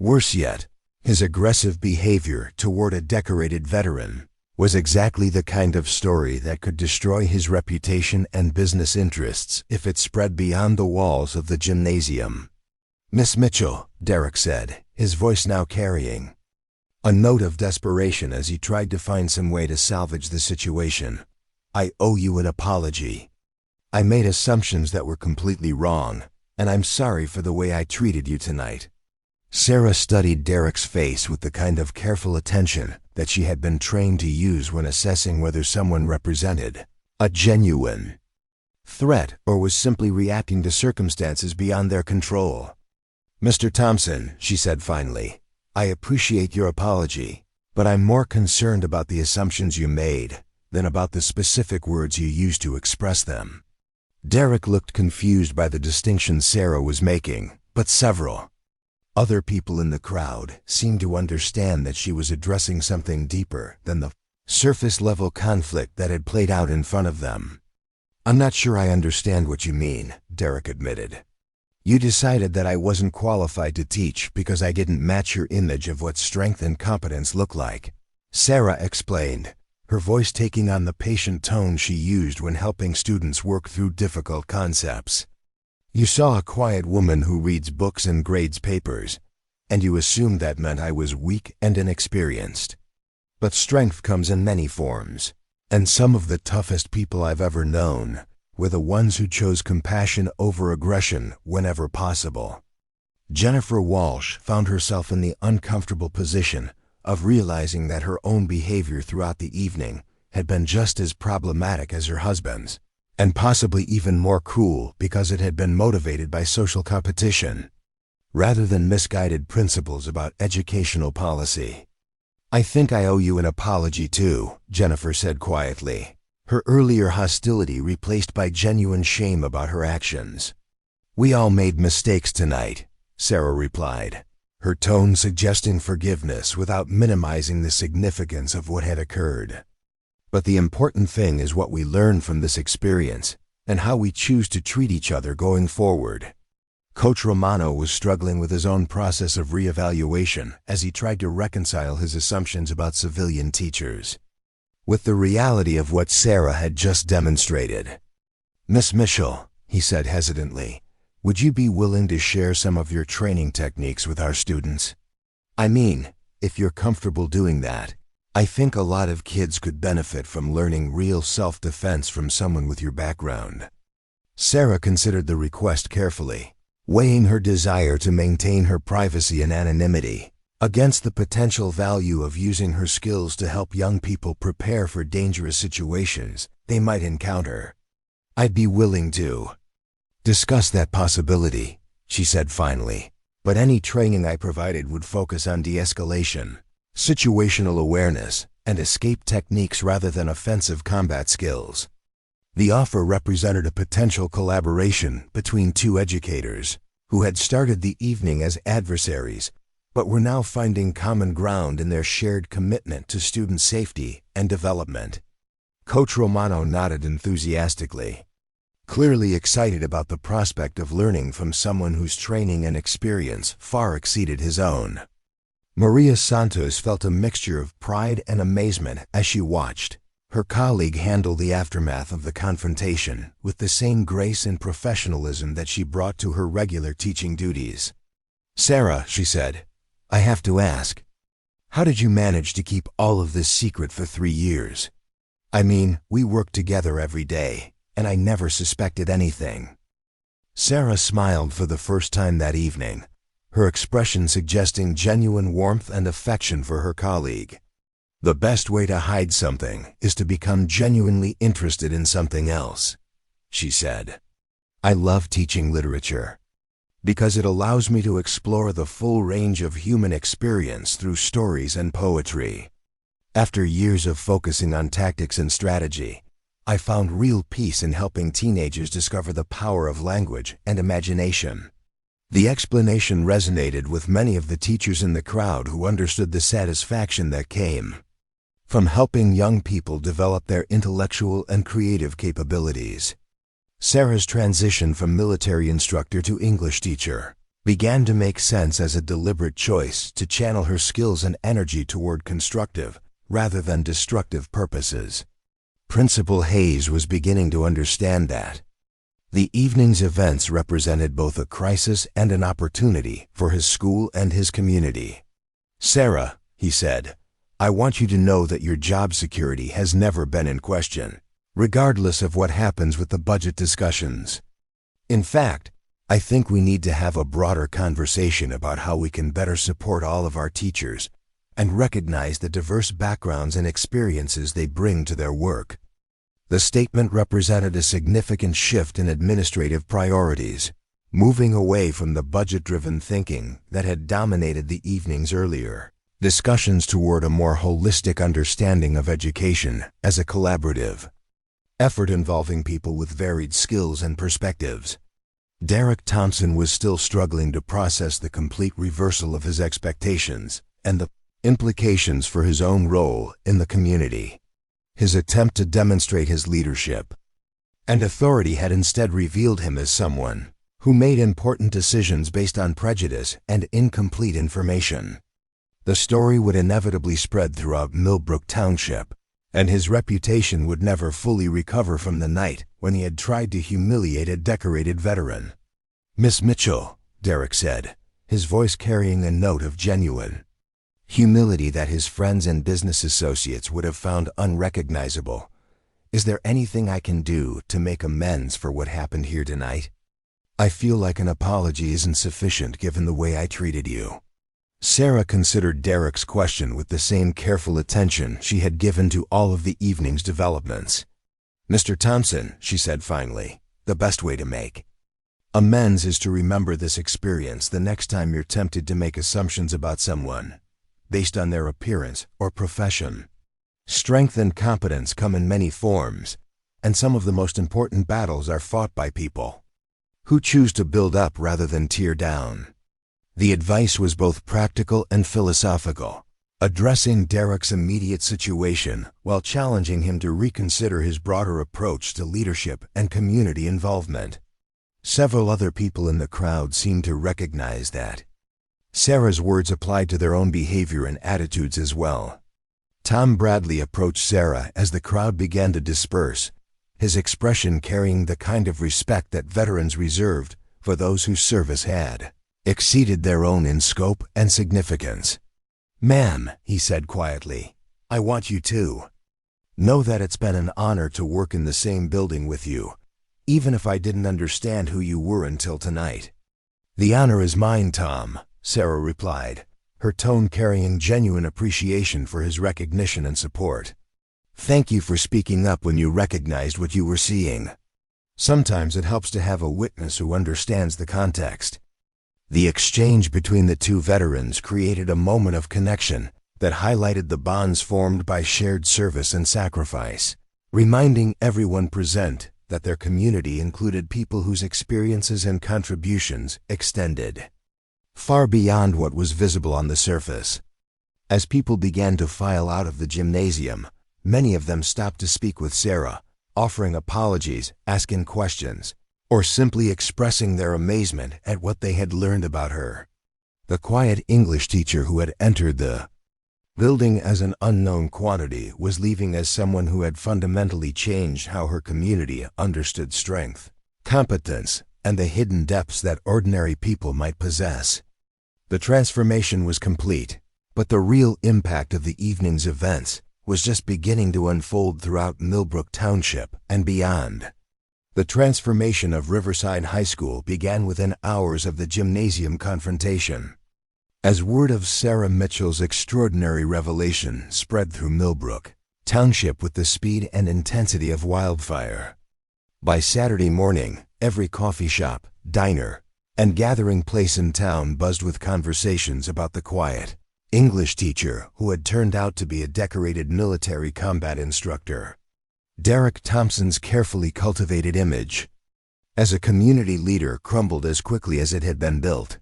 Worse yet, his aggressive behavior toward a decorated veteran was exactly the kind of story that could destroy his reputation and business interests if it spread beyond the walls of the gymnasium. "Miss Mitchell," Derek said, his voice now carrying a note of desperation as he tried to find some way to salvage the situation, "I owe you an apology. I made assumptions that were completely wrong, and I'm sorry for the way I treated you tonight." Sarah studied Derek's face with the kind of careful attention that she had been trained to use when assessing whether someone represented a genuine threat or was simply reacting to circumstances beyond their control. "Mr. Thompson," she said finally, "I appreciate your apology, but I'm more concerned about the assumptions you made than about the specific words you used to express them." Derek looked confused by the distinction Sarah was making, but several other people in the crowd seemed to understand that she was addressing something deeper than the surface-level conflict that had played out in front of them. "I'm not sure I understand what you mean," Derek admitted. "You decided that I wasn't qualified to teach because I didn't match your image of what strength and competence look like," Sarah explained, her voice taking on the patient tone she used when helping students work through difficult concepts. "You saw a quiet woman who reads books and grades papers, and you assumed that meant I was weak and inexperienced. But strength comes in many forms, and some of the toughest people I've ever known were the ones who chose compassion over aggression whenever possible." Jennifer Walsh found herself in the uncomfortable position of realizing that her own behavior throughout the evening had been just as problematic as her husband's, and possibly even more cruel because it had been motivated by social competition, rather than misguided principles about educational policy. "I think I owe you an apology too," Jennifer said quietly, her earlier hostility replaced by genuine shame about her actions. "We all made mistakes tonight," Sarah replied, her tone suggesting forgiveness without minimizing the significance of what had occurred. "But the important thing is what we learn from this experience and how we choose to treat each other going forward." Coach Romano was struggling with his own process of reevaluation as he tried to reconcile his assumptions about civilian teachers with the reality of what Sarah had just demonstrated. "Miss Mitchell," he said hesitantly, Would you be willing to share some of your training techniques with our students? I mean, if you're comfortable doing that, I think a lot of kids could benefit from learning real self-defense from someone with your background. Sarah considered the request carefully, weighing her desire to maintain her privacy and anonymity against the potential value of using her skills to help young people prepare for dangerous situations they might encounter. I'd be willing to discuss that possibility, she said finally, but any training I provided would focus on de-escalation, situational awareness, and escape techniques rather than offensive combat skills. The offer represented a potential collaboration between two educators who had started the evening as adversaries, but were now finding common ground in their shared commitment to student safety and development. Coach Romano nodded enthusiastically, clearly excited about the prospect of learning from someone whose training and experience far exceeded his own. Maria Santos felt a mixture of pride and amazement as she watched her colleague handle the aftermath of the confrontation with the same grace and professionalism that she brought to her regular teaching duties. "Sarah," she said, "I have to ask, how did you manage to keep all of this secret for 3 years? I mean, we worked together every day, and I never suspected anything." Sarah smiled for the first time that evening, her expression suggesting genuine warmth and affection for her colleague. "The best way to hide something is to become genuinely interested in something else," she said. "I love teaching literature because it allows me to explore the full range of human experience through stories and poetry. After years of focusing on tactics and strategy, I found real peace in helping teenagers discover the power of language and imagination." The explanation resonated with many of the teachers in the crowd who understood the satisfaction that came from helping young people develop their intellectual and creative capabilities. Sarah's transition from military instructor to English teacher began to make sense as a deliberate choice to channel her skills and energy toward constructive rather than destructive purposes. Principal Hayes was beginning to understand that the evening's events represented both a crisis and an opportunity for his school and his community. "Sarah," he said, "I want you to know that your job security has never been in question, regardless of what happens with the budget discussions. In fact, I think we need to have a broader conversation about how we can better support all of our teachers and recognize the diverse backgrounds and experiences they bring to their work." The statement represented a significant shift in administrative priorities, moving away from the budget-driven thinking that had dominated the evenings earlier. Discussions toward a more holistic understanding of education as a collaborative effort involving people with varied skills and perspectives. Derek Thompson was still struggling to process the complete reversal of his expectations and the implications for his own role in the community. His attempt to demonstrate his leadership and authority had instead revealed him as someone who made important decisions based on prejudice and incomplete information. The story would inevitably spread throughout Millbrook Township, and his reputation would never fully recover from the night when he had tried to humiliate a decorated veteran. "Miss Mitchell," Derek said, his voice carrying a note of genuine humility that his friends and business associates would have found unrecognizable, "is there anything I can do to make amends for what happened here tonight? I feel like an apology isn't sufficient given the way I treated you." Sarah considered Derek's question with the same careful attention she had given to all of the evening's developments. "Mr. Thompson," she said finally, "the best way to make amends is to remember this experience the next time you're tempted to make assumptions about someone based on their appearance or profession. Strength and competence come in many forms, and some of the most important battles are fought by people who choose to build up rather than tear down." The advice was both practical and philosophical, addressing Derek's immediate situation while challenging him to reconsider his broader approach to leadership and community involvement. Several other people in the crowd seemed to recognize that Sarah's words applied to their own behavior and attitudes as well. Tom Bradley approached Sarah as the crowd began to disperse, his expression carrying the kind of respect that veterans reserved for those whose service had exceeded their own in scope and significance. "Ma'am," he said quietly, "I want you to know that it's been an honor to work in the same building with you, even if I didn't understand who you were until tonight." "The honor is mine, Tom," Sarah replied, her tone carrying genuine appreciation for his recognition and support. "Thank you for speaking up when you recognized what you were seeing. Sometimes it helps to have a witness who understands the context." The exchange between the two veterans created a moment of connection that highlighted the bonds formed by shared service and sacrifice, reminding everyone present that their community included people whose experiences and contributions extended far beyond what was visible on the surface. As people began to file out of the gymnasium, many of them stopped to speak with Sarah, offering apologies, asking questions, or simply expressing their amazement at what they had learned about her. The quiet English teacher who had entered the building as an unknown quantity was leaving as someone who had fundamentally changed how her community understood strength, competence, and the hidden depths that ordinary people might possess. The transformation was complete, but the real impact of the evening's events was just beginning to unfold throughout Millbrook Township and beyond. The transformation of Riverside High School began within hours of the gymnasium confrontation. As word of Sarah Mitchell's extraordinary revelation spread through Millbrook Township with the speed and intensity of wildfire. By Saturday morning, every coffee shop, diner, and gathering place in town buzzed with conversations about the quiet English teacher who had turned out to be a decorated military combat instructor. Derek Thompson's carefully cultivated image as a community leader crumbled as quickly as it had been built.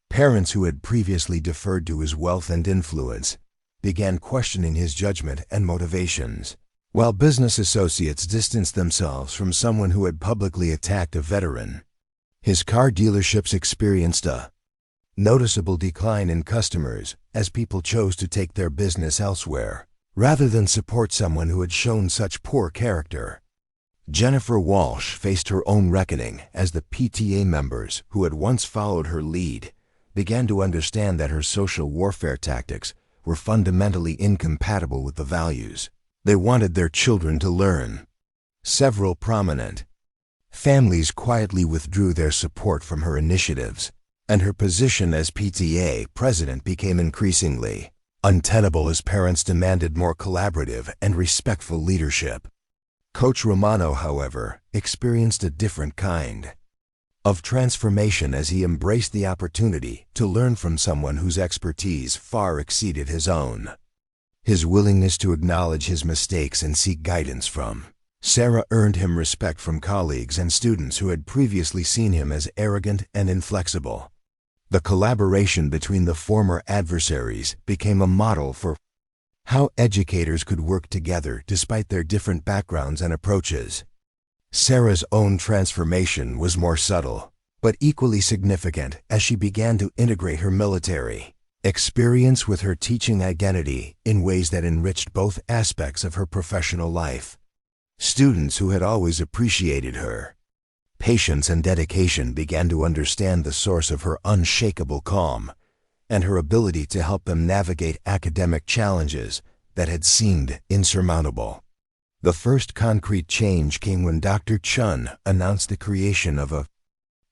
Parents who had previously deferred to his wealth and influence began questioning his judgment and motivations, while business associates distanced themselves from someone who had publicly attacked a veteran. His car dealerships experienced a noticeable decline in customers as people chose to take their business elsewhere, rather than support someone who had shown such poor character. Jennifer Walsh faced her own reckoning as the PTA members who had once followed her lead began to understand that her social warfare tactics were fundamentally incompatible with the values they wanted their children to learn. Several prominent families quietly withdrew their support from her initiatives, and her position as PTA president became increasingly untenable as parents demanded more collaborative and respectful leadership. Coach Romano, however, experienced a different kind of transformation as he embraced the opportunity to learn from someone whose expertise far exceeded his own. His willingness to acknowledge his mistakes and seek guidance from Sarah earned him respect from colleagues and students who had previously seen him as arrogant and inflexible. The collaboration between the former adversaries became a model for how educators could work together despite their different backgrounds and approaches. Sarah's own transformation was more subtle, but equally significant as she began to integrate her military experience with her teaching identity in ways that enriched both aspects of her professional life. Students who had always appreciated her patience and dedication began to understand the source of her unshakable calm and her ability to help them navigate academic challenges that had seemed insurmountable. The first concrete change came when Dr. Chun announced the creation of a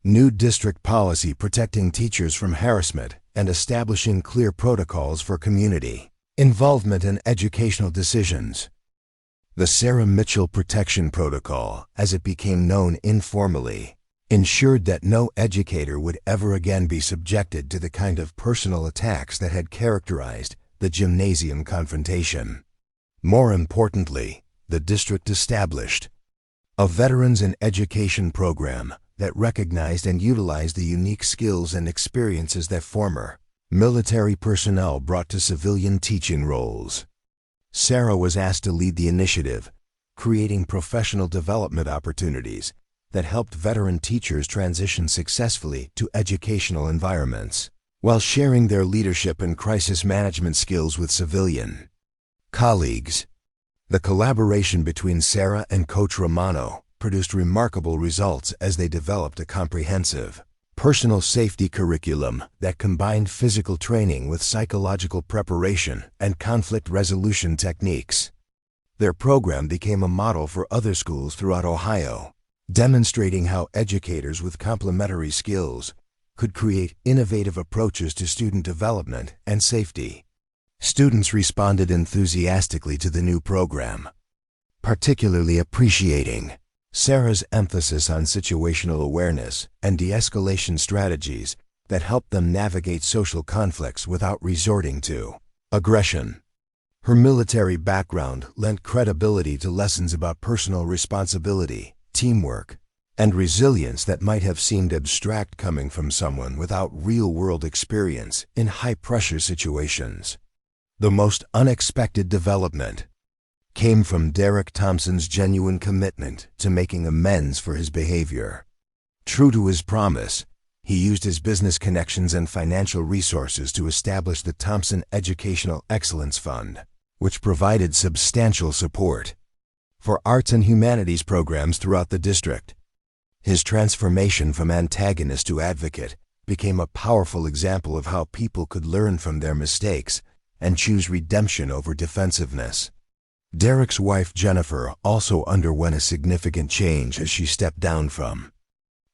new district policy protecting teachers from harassment and establishing clear protocols for community involvement in educational decisions. The Sarah Mitchell Protection Protocol, as it became known informally, ensured that no educator would ever again be subjected to the kind of personal attacks that had characterized the gymnasium confrontation. More importantly, the district established a Veterans in Education program that recognized and utilized the unique skills and experiences that former military personnel brought to civilian teaching roles. Sarah was asked to lead the initiative, creating professional development opportunities that helped veteran teachers transition successfully to educational environments, while sharing their leadership and crisis management skills with civilian colleagues. The collaboration between Sarah and Coach Romano produced remarkable results as they developed a comprehensive, personal safety curriculum that combined physical training with psychological preparation and conflict resolution techniques. Their program became a model for other schools throughout Ohio, demonstrating how educators with complementary skills could create innovative approaches to student development and safety. Students responded enthusiastically to the new program, particularly appreciating Sarah's emphasis on situational awareness and de-escalation strategies that helped them navigate social conflicts without resorting to aggression. Her military background lent credibility to lessons about personal responsibility, teamwork, and resilience that might have seemed abstract coming from someone without real-world experience in high-pressure situations. The most unexpected development came from Derek Thompson's genuine commitment to making amends for his behavior. True to his promise, he used his business connections and financial resources to establish the Thompson Educational Excellence Fund, which provided substantial support for arts and humanities programs throughout the district. His transformation from antagonist to advocate became a powerful example of how people could learn from their mistakes and choose redemption over defensiveness. Derek's wife Jennifer also underwent a significant change as she stepped down from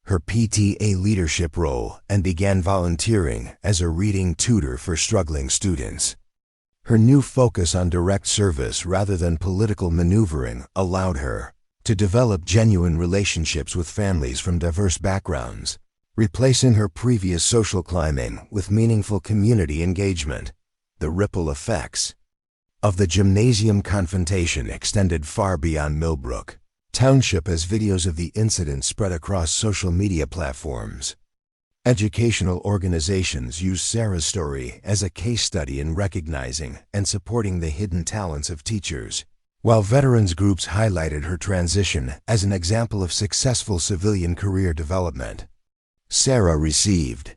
her PTA leadership role and began volunteering as a reading tutor for struggling students. Her new focus on direct service rather than political maneuvering allowed her to develop genuine relationships with families from diverse backgrounds, replacing her previous social climbing with meaningful community engagement. The ripple effects of the gymnasium confrontation extended far beyond Millbrook Township as videos of the incident spread across social media platforms. Educational organizations used Sarah's story as a case study in recognizing and supporting the hidden talents of teachers, while veterans groups highlighted her transition as an example of successful civilian career development. Sarah received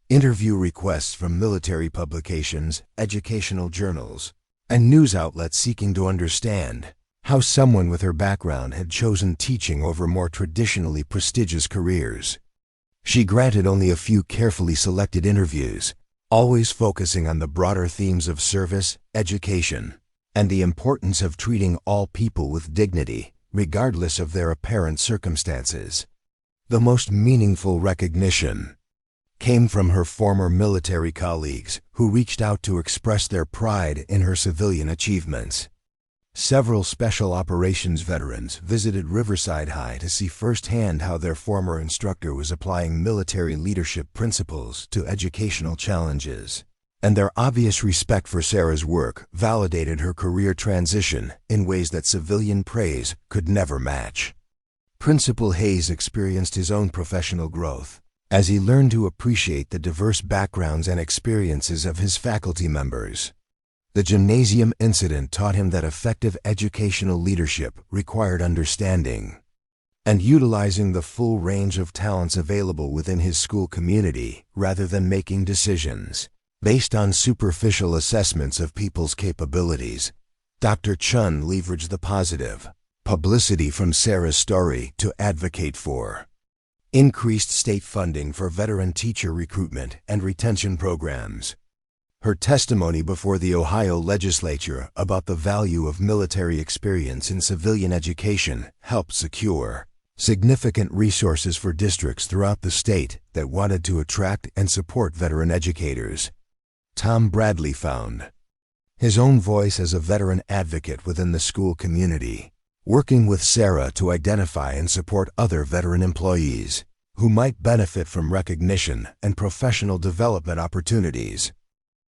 interview requests from military publications, educational journals, and news outlets seeking to understand how someone with her background had chosen teaching over more traditionally prestigious careers. She granted only a few carefully selected interviews, always focusing on the broader themes of service, education, and the importance of treating all people with dignity, regardless of their apparent circumstances. The most meaningful recognition came from her former military colleagues who reached out to express their pride in her civilian achievements. Several special operations veterans visited Riverside High to see firsthand how their former instructor was applying military leadership principles to educational challenges, and their obvious respect for Sarah's work validated her career transition in ways that civilian praise could never match. Principal Hayes experienced his own professional growth as he learned to appreciate the diverse backgrounds and experiences of his faculty members. The gymnasium incident taught him that effective educational leadership required understanding and utilizing the full range of talents available within his school community rather than making decisions based on superficial assessments of people's capabilities. Dr. Chun leveraged the positive publicity from Sarah's story to advocate for increased state funding for veteran teacher recruitment and retention programs. Her testimony before the Ohio legislature about the value of military experience in civilian education helped secure significant resources for districts throughout the state that wanted to attract and support veteran educators. Tom Bradley found his own voice as a veteran advocate within the school community, working with Sarah to identify and support other veteran employees who might benefit from recognition and professional development opportunities.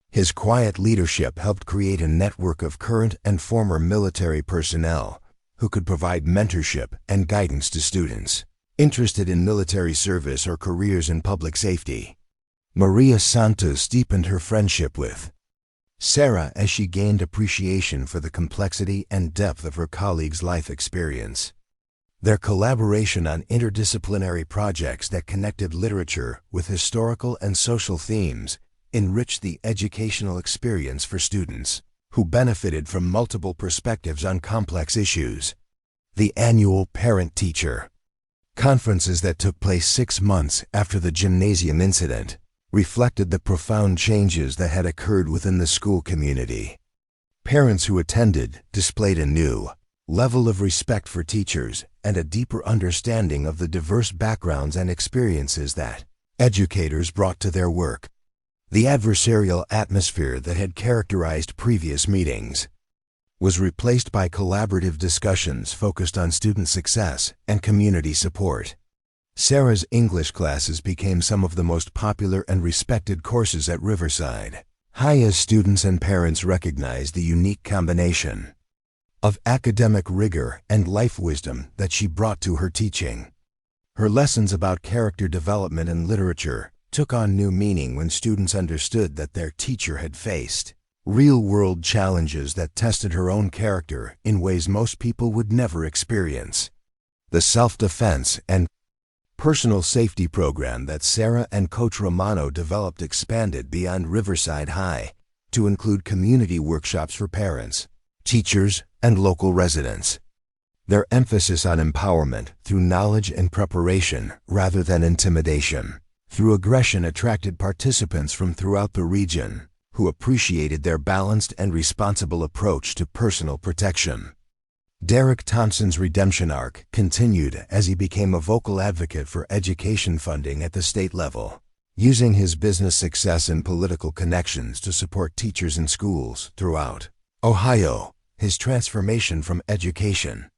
His quiet leadership helped create a network of current and former military personnel who could provide mentorship and guidance to students interested in military service or careers in public safety. Maria Santos deepened her friendship with Sarah as she gained appreciation for the complexity and depth of her colleagues' life experience. Their collaboration on interdisciplinary projects that connected literature with historical and social themes enriched the educational experience for students who benefited from multiple perspectives on complex issues. The annual parent-teacher conferences that took place 6 months after the gymnasium incident reflected the profound changes that had occurred within the school community. Parents who attended displayed a new level of respect for teachers and a deeper understanding of the diverse backgrounds and experiences that educators brought to their work. The adversarial atmosphere that had characterized previous meetings was replaced by collaborative discussions focused on student success and community support. Sarah's English classes became some of the most popular and respected courses at Riverside High as students and parents recognized the unique combination of academic rigor and life wisdom that she brought to her teaching. Her lessons about character development and literature took on new meaning when students understood that their teacher had faced real-world challenges that tested her own character in ways most people would never experience. The self-defense and personal safety program that Sarah and Coach Romano developed expanded beyond Riverside High to include community workshops for parents, teachers, and local residents. Their emphasis on empowerment through knowledge and preparation rather than intimidation through aggression attracted participants from throughout the region who appreciated their balanced and responsible approach to personal protection. Derek Thompson's redemption arc continued as he became a vocal advocate for education funding at the state level, using his business success and political connections to support teachers in schools throughout Ohio. His transformation from education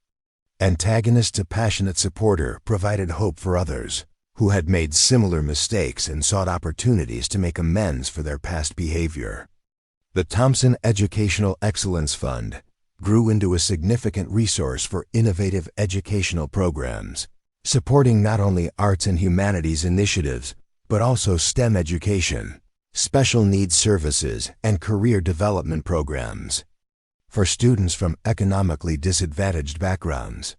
antagonist to passionate supporter provided hope for others who had made similar mistakes and sought opportunities to make amends for their past behavior. The Thompson Educational Excellence Fund grew into a significant resource for innovative educational programs, supporting not only arts and humanities initiatives, but also STEM education, special needs services, and career development programs for students from economically disadvantaged backgrounds.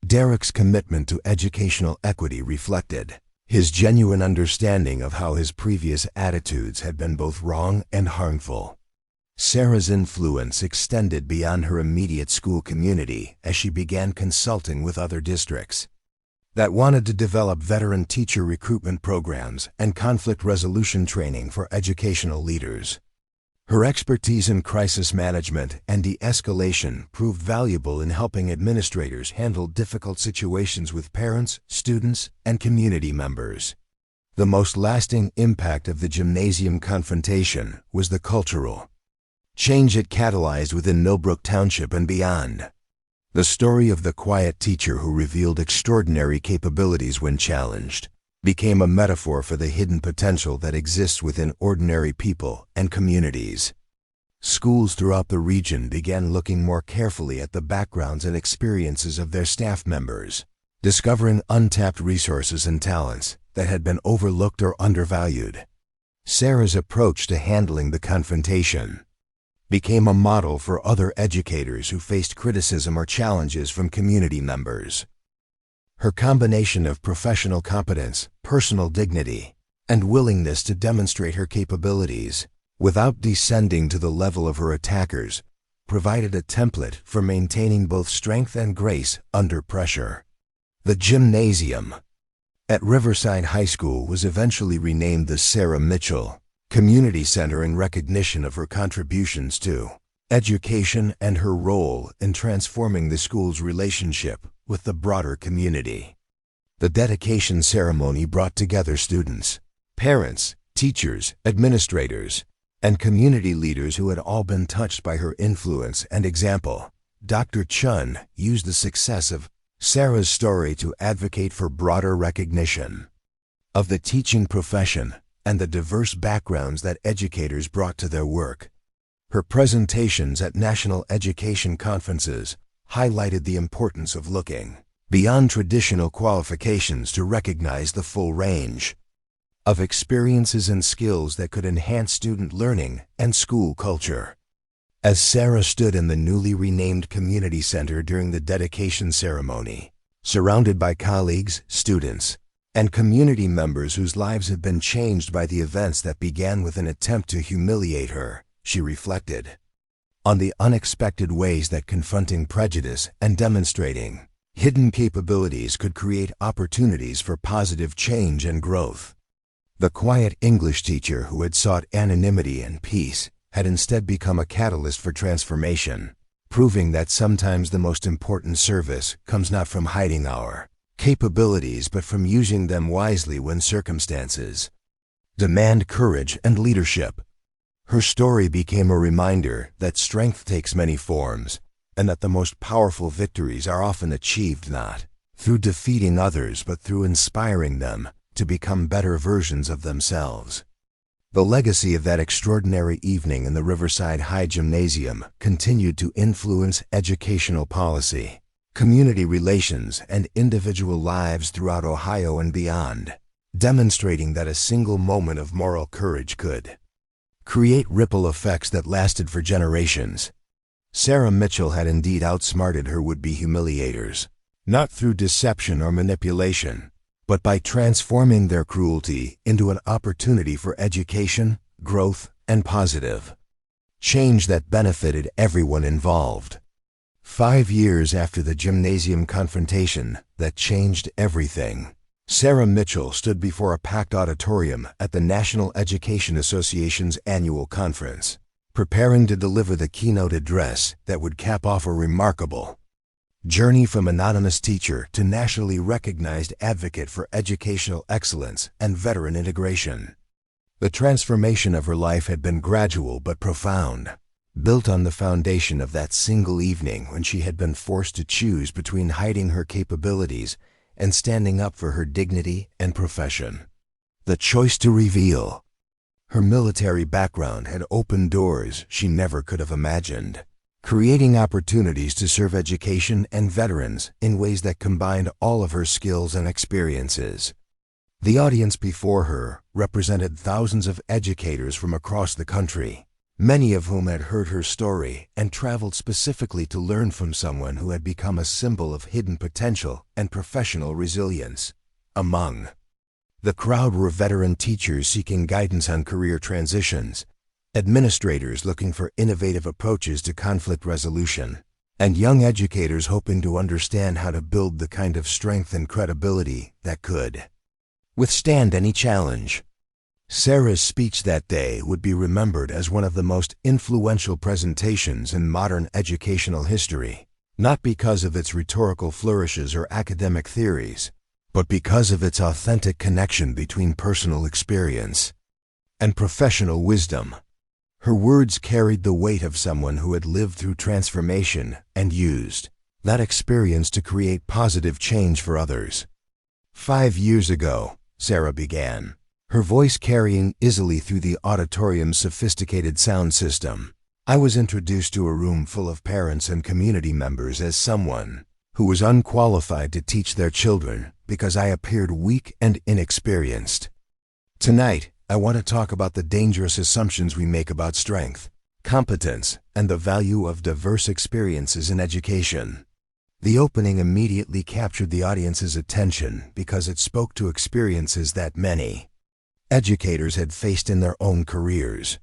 Derek's commitment to educational equity reflected his genuine understanding of how his previous attitudes had been both wrong and harmful. Sarah's influence extended beyond her immediate school community as she began consulting with other districts that wanted to develop veteran teacher recruitment programs and conflict resolution training for educational leaders. Her expertise in crisis management and de-escalation proved valuable in helping administrators handle difficult situations with parents, students, and community members. The most lasting impact of the gymnasium confrontation was the cultural change it catalyzed within Millbrook Township and beyond. The story of the quiet teacher who revealed extraordinary capabilities when challenged became a metaphor for the hidden potential that exists within ordinary people and communities. Schools throughout the region began looking more carefully at the backgrounds and experiences of their staff members, discovering untapped resources and talents that had been overlooked or undervalued. Sarah's approach to handling the confrontation became a model for other educators who faced criticism or challenges from community members. Her combination of professional competence, personal dignity, and willingness to demonstrate her capabilities without descending to the level of her attackers provided a template for maintaining both strength and grace under pressure. The gymnasium at Riverside High School was eventually renamed the Sarah Mitchell Community Center in recognition of her contributions to education and her role in transforming the school's relationship with the broader community. The dedication ceremony brought together students, parents, teachers, administrators, and community leaders who had all been touched by her influence and example. Dr. Chun used the success of Sarah's story to advocate for broader recognition of the teaching profession and the diverse backgrounds that educators brought to their work. Her presentations at national education conferences highlighted the importance of looking beyond traditional qualifications to recognize the full range of experiences and skills that could enhance student learning and school culture. As Sarah stood in the newly renamed community center during the dedication ceremony, surrounded by colleagues, students, and community members whose lives had been changed by the events that began with an attempt to humiliate her, she reflected, on the unexpected ways that confronting prejudice and demonstrating hidden capabilities could create opportunities for positive change and growth. The quiet English teacher who had sought anonymity and peace had instead become a catalyst for transformation, proving that sometimes the most important service comes not from hiding our capabilities but from using them wisely when circumstances demand courage and leadership. Her story became a reminder that strength takes many forms, and that the most powerful victories are often achieved not through defeating others but through inspiring them to become better versions of themselves. The legacy of that extraordinary evening in the Riverside High Gymnasium continued to influence educational policy, community relations, and individual lives throughout Ohio and beyond, demonstrating that a single moment of moral courage could create ripple effects that lasted for generations. Sarah Mitchell had indeed outsmarted her would-be humiliators, not through deception or manipulation, but by transforming their cruelty into an opportunity for education, growth, and positive change that benefited everyone involved. 5 years after the gymnasium confrontation that changed everything, Sarah Mitchell stood before a packed auditorium at the National Education Association's annual conference, preparing to deliver the keynote address that would cap off a remarkable journey from anonymous teacher to nationally recognized advocate for educational excellence and veteran integration. The transformation of her life had been gradual but profound, built on the foundation of that single evening when she had been forced to choose between hiding her capabilities and standing up for her dignity and profession. The choice to reveal her military background had opened doors she never could have imagined, creating opportunities to serve education and veterans in ways that combined all of her skills and experiences. The audience before her represented thousands of educators from across the country, many of whom had heard her story and traveled specifically to learn from someone who had become a symbol of hidden potential and professional resilience. Among the crowd were veteran teachers seeking guidance on career transitions, administrators looking for innovative approaches to conflict resolution, and young educators hoping to understand how to build the kind of strength and credibility that could withstand any challenge. Sarah's speech that day would be remembered as one of the most influential presentations in modern educational history, not because of its rhetorical flourishes or academic theories, but because of its authentic connection between personal experience and professional wisdom. Her words carried the weight of someone who had lived through transformation and used that experience to create positive change for others. 5 years ago, Sarah began, her voice carrying easily through the auditorium's sophisticated sound system. I was introduced to a room full of parents and community members as someone who was unqualified to teach their children because I appeared weak and inexperienced. Tonight, I want to talk about the dangerous assumptions we make about strength, competence, and the value of diverse experiences in education. The opening immediately captured the audience's attention because it spoke to experiences that many educators had faced in their own careers.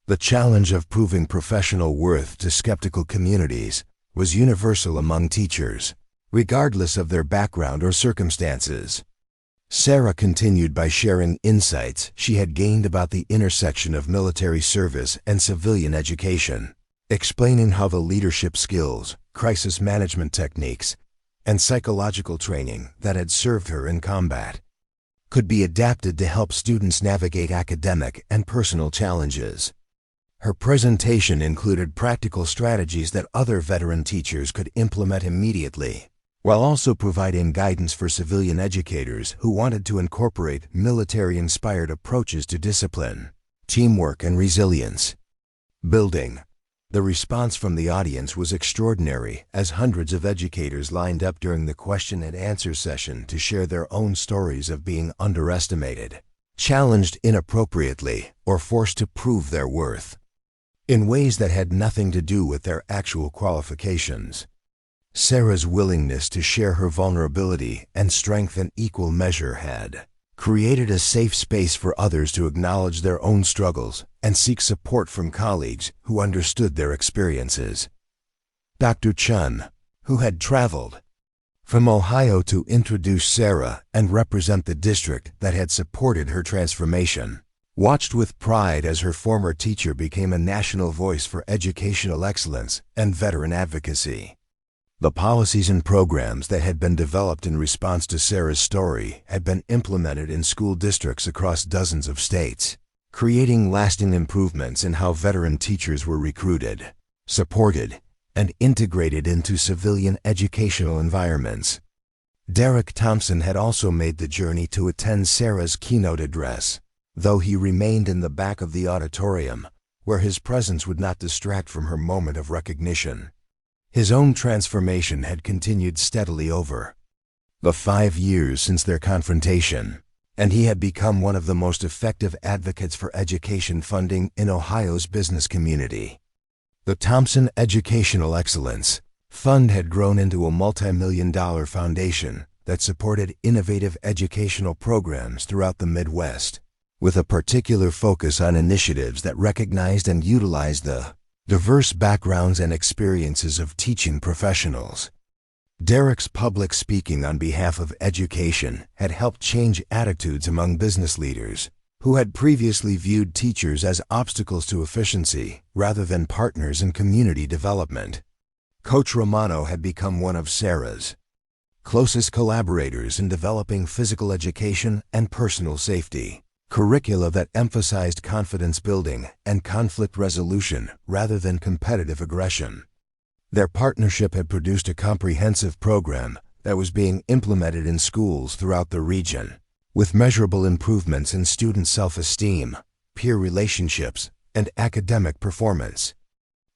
The challenge of proving professional worth to skeptical communities was universal among teachers, regardless of their background or circumstances. Sarah continued by sharing insights she had gained about the intersection of military service and civilian education, explaining how the leadership skills, crisis management techniques, and psychological training that had served her in combat could be adapted to help students navigate academic and personal challenges. Her presentation included practical strategies that other veteran teachers could implement immediately, while also providing guidance for civilian educators who wanted to incorporate military-inspired approaches to discipline, teamwork, and resilience building. The response from the audience was extraordinary as hundreds of educators lined up during the question and answer session to share their own stories of being underestimated, challenged inappropriately, or forced to prove their worth in ways that had nothing to do with their actual qualifications. Sarah's willingness to share her vulnerability and strength in equal measure had created a safe space for others to acknowledge their own struggles and seek support from colleagues who understood their experiences. Dr. Chun, who had traveled from Ohio to introduce Sarah and represent the district that had supported her transformation, watched with pride as her former teacher became a national voice for educational excellence and veteran advocacy. The policies and programs that had been developed in response to Sarah's story had been implemented in school districts across dozens of states, creating lasting improvements in how veteran teachers were recruited, supported, and integrated into civilian educational environments. Derek Thompson had also made the journey to attend Sarah's keynote address, though he remained in the back of the auditorium, where his presence would not distract from her moment of recognition. His own transformation had continued steadily over the 5 years since their confrontation, and he had become one of the most effective advocates for education funding in Ohio's business community. The Thompson Educational Excellence Fund had grown into a multi-million-dollar foundation that supported innovative educational programs throughout the Midwest, with a particular focus on initiatives that recognized and utilized the diverse backgrounds and experiences of teaching professionals. Derek's public speaking on behalf of education had helped change attitudes among business leaders who had previously viewed teachers as obstacles to efficiency rather than partners in community development. Coach Romano had become one of Sarah's closest collaborators in developing physical education and personal safety curricula that emphasized confidence building and conflict resolution rather than competitive aggression. Their partnership had produced a comprehensive program that was being implemented in schools throughout the region, with measurable improvements in student self-esteem, peer relationships, and academic performance.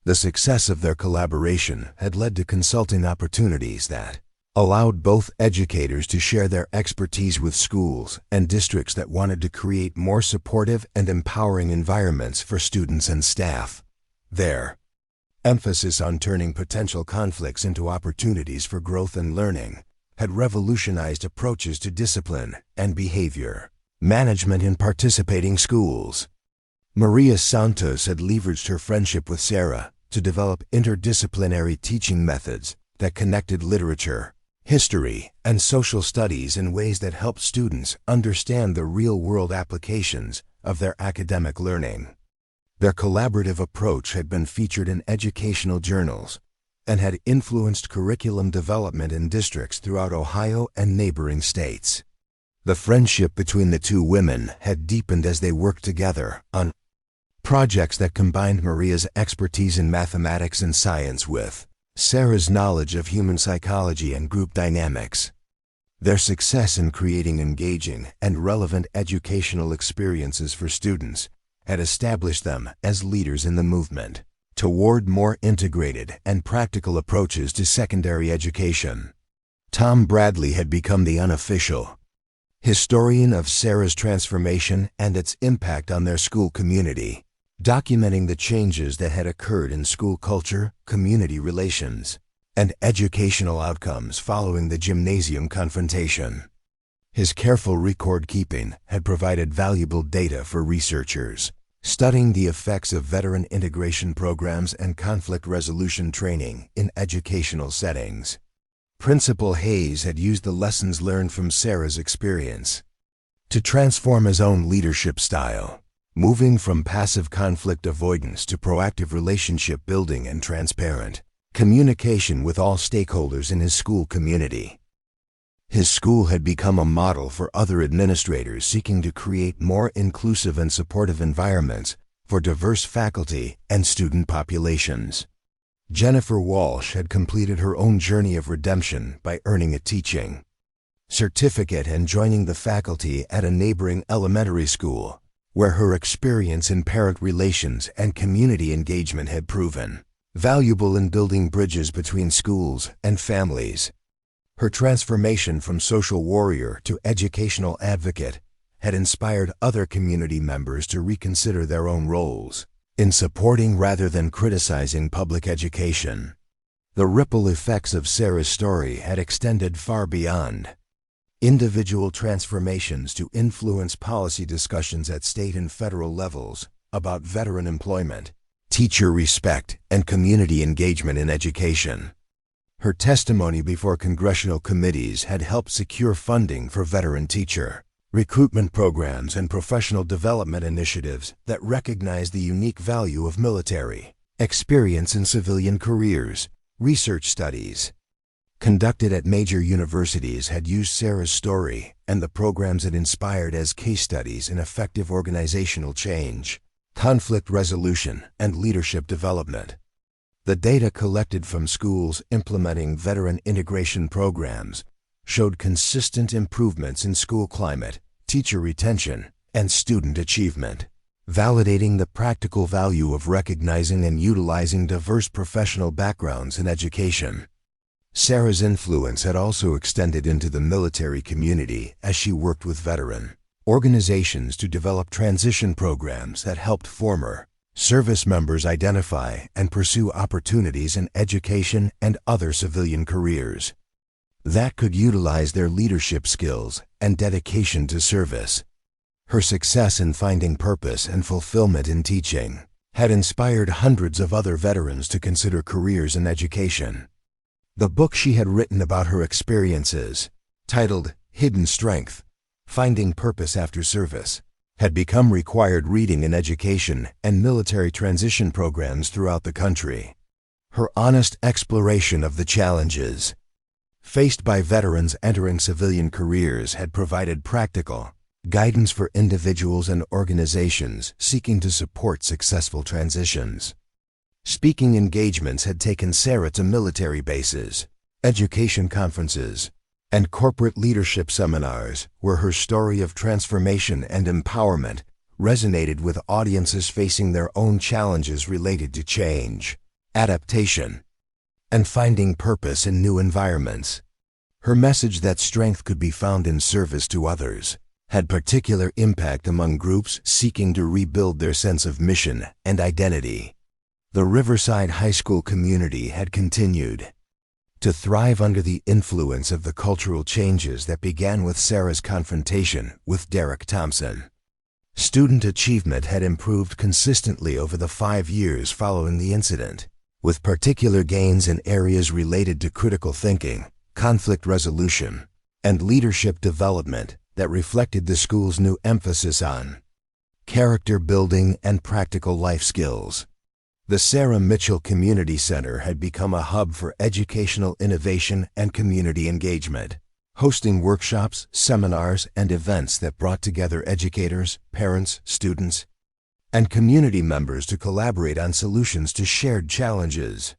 The success of their collaboration had led to consulting opportunities that allowed both educators to share their expertise with schools and districts that wanted to create more supportive and empowering environments for students and staff. Their emphasis on turning potential conflicts into opportunities for growth and learning had revolutionized approaches to discipline and behavior management in participating schools. Maria Santos had leveraged her friendship with Sarah to develop interdisciplinary teaching methods that connected literature, history, and social studies in ways that helped students understand the real-world applications of their academic learning. Their collaborative approach had been featured in educational journals and had influenced curriculum development in districts throughout Ohio and neighboring states. The friendship between the two women had deepened as they worked together on projects that combined Maria's expertise in mathematics and science with Sarah's knowledge of human psychology and group dynamics. Their success in creating engaging and relevant educational experiences for students had established them as leaders in the movement toward more integrated and practical approaches to secondary education. Tom Bradley had become the unofficial historian of Sarah's transformation and its impact on their school community, documenting the changes that had occurred in school culture, community relations, and educational outcomes following the gymnasium confrontation. His careful record-keeping had provided valuable data for researchers studying the effects of veteran integration programs and conflict resolution training in educational settings. Principal Hayes had used the lessons learned from Sarah's experience to transform his own leadership style, moving from passive conflict avoidance to proactive relationship building and transparent communication with all stakeholders in his school community. His school had become a model for other administrators seeking to create more inclusive and supportive environments for diverse faculty and student populations. Jennifer Walsh had completed her own journey of redemption by earning a teaching certificate and joining the faculty at a neighboring elementary school, where her experience in parent relations and community engagement had proven valuable in building bridges between schools and families. Her transformation from social warrior to educational advocate had inspired other community members to reconsider their own roles in supporting rather than criticizing public education. The ripple effects of Sarah's story had extended far beyond individual transformations to influence policy discussions at state and federal levels about veteran employment, teacher respect, and community engagement in education. Her testimony before congressional committees had helped secure funding for veteran teacher recruitment programs and professional development initiatives that recognize the unique value of military experience in civilian careers. Research studies conducted at major universities had used Sarah's story and the programs it inspired as case studies in effective organizational change, conflict resolution, and leadership development. The data collected from schools implementing veteran integration programs showed consistent improvements in school climate, teacher retention, and student achievement, validating the practical value of recognizing and utilizing diverse professional backgrounds in education. Sarah's influence had also extended into the military community as she worked with veteran organizations to develop transition programs that helped former service members identify and pursue opportunities in education and other civilian careers that could utilize their leadership skills and dedication to service. Her success in finding purpose and fulfillment in teaching had inspired hundreds of other veterans to consider careers in education. The book she had written about her experiences, titled Hidden Strength: Finding Purpose After Service, had become required reading in education and military transition programs throughout the country. Her honest exploration of the challenges faced by veterans entering civilian careers had provided practical guidance for individuals and organizations seeking to support successful transitions. Speaking engagements had taken Sarah to military bases, education conferences, and corporate leadership seminars where her story of transformation and empowerment resonated with audiences facing their own challenges related to change, adaptation, and finding purpose in new environments. Her message that strength could be found in service to others had particular impact among groups seeking to rebuild their sense of mission and identity. The Riverside High School community had continued to thrive under the influence of the cultural changes that began with Sarah's confrontation with Derek Thompson. Student achievement had improved consistently over the 5 years following the incident, with particular gains in areas related to critical thinking, conflict resolution, and leadership development that reflected the school's new emphasis on character building and practical life skills. The Sarah Mitchell Community Center had become a hub for educational innovation and community engagement, hosting workshops, seminars, and events that brought together educators, parents, students, and community members to collaborate on solutions to shared challenges.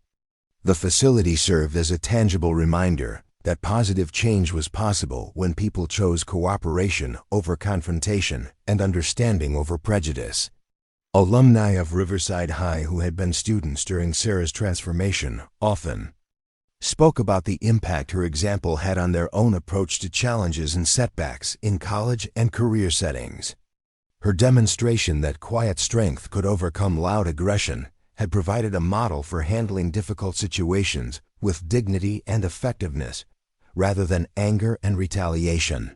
The facility served as a tangible reminder that positive change was possible when people chose cooperation over confrontation and understanding over prejudice. Alumni of Riverside High who had been students during Sarah's transformation often spoke about the impact her example had on their own approach to challenges and setbacks in college and career settings. Her demonstration that quiet strength could overcome loud aggression had provided a model for handling difficult situations with dignity and effectiveness, rather than anger and retaliation.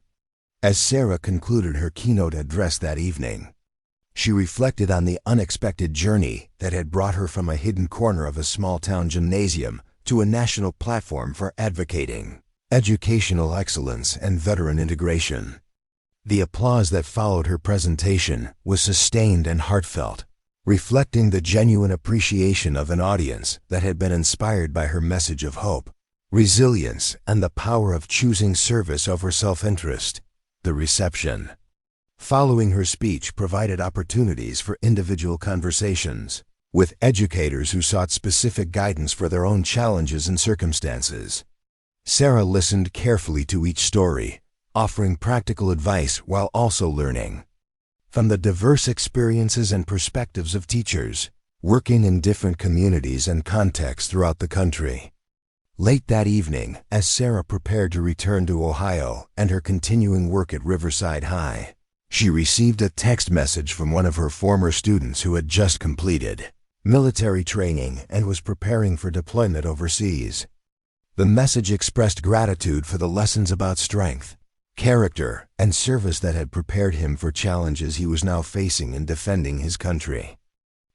As Sarah concluded her keynote address that evening, she reflected on the unexpected journey that had brought her from a hidden corner of a small-town gymnasium to a national platform for advocating educational excellence and veteran integration. The applause that followed her presentation was sustained and heartfelt, reflecting the genuine appreciation of an audience that had been inspired by her message of hope, resilience, and the power of choosing service over self-interest. The reception following her speech provided opportunities for individual conversations with educators who sought specific guidance for their own challenges and circumstances. Sarah listened carefully to each story, offering practical advice while also learning from the diverse experiences and perspectives of teachers working in different communities and contexts throughout the country. Late that evening, as Sarah prepared to return to Ohio and her continuing work at Riverside High, she received a text message from one of her former students who had just completed military training and was preparing for deployment overseas. The message expressed gratitude for the lessons about strength, character, and service that had prepared him for challenges he was now facing in defending his country.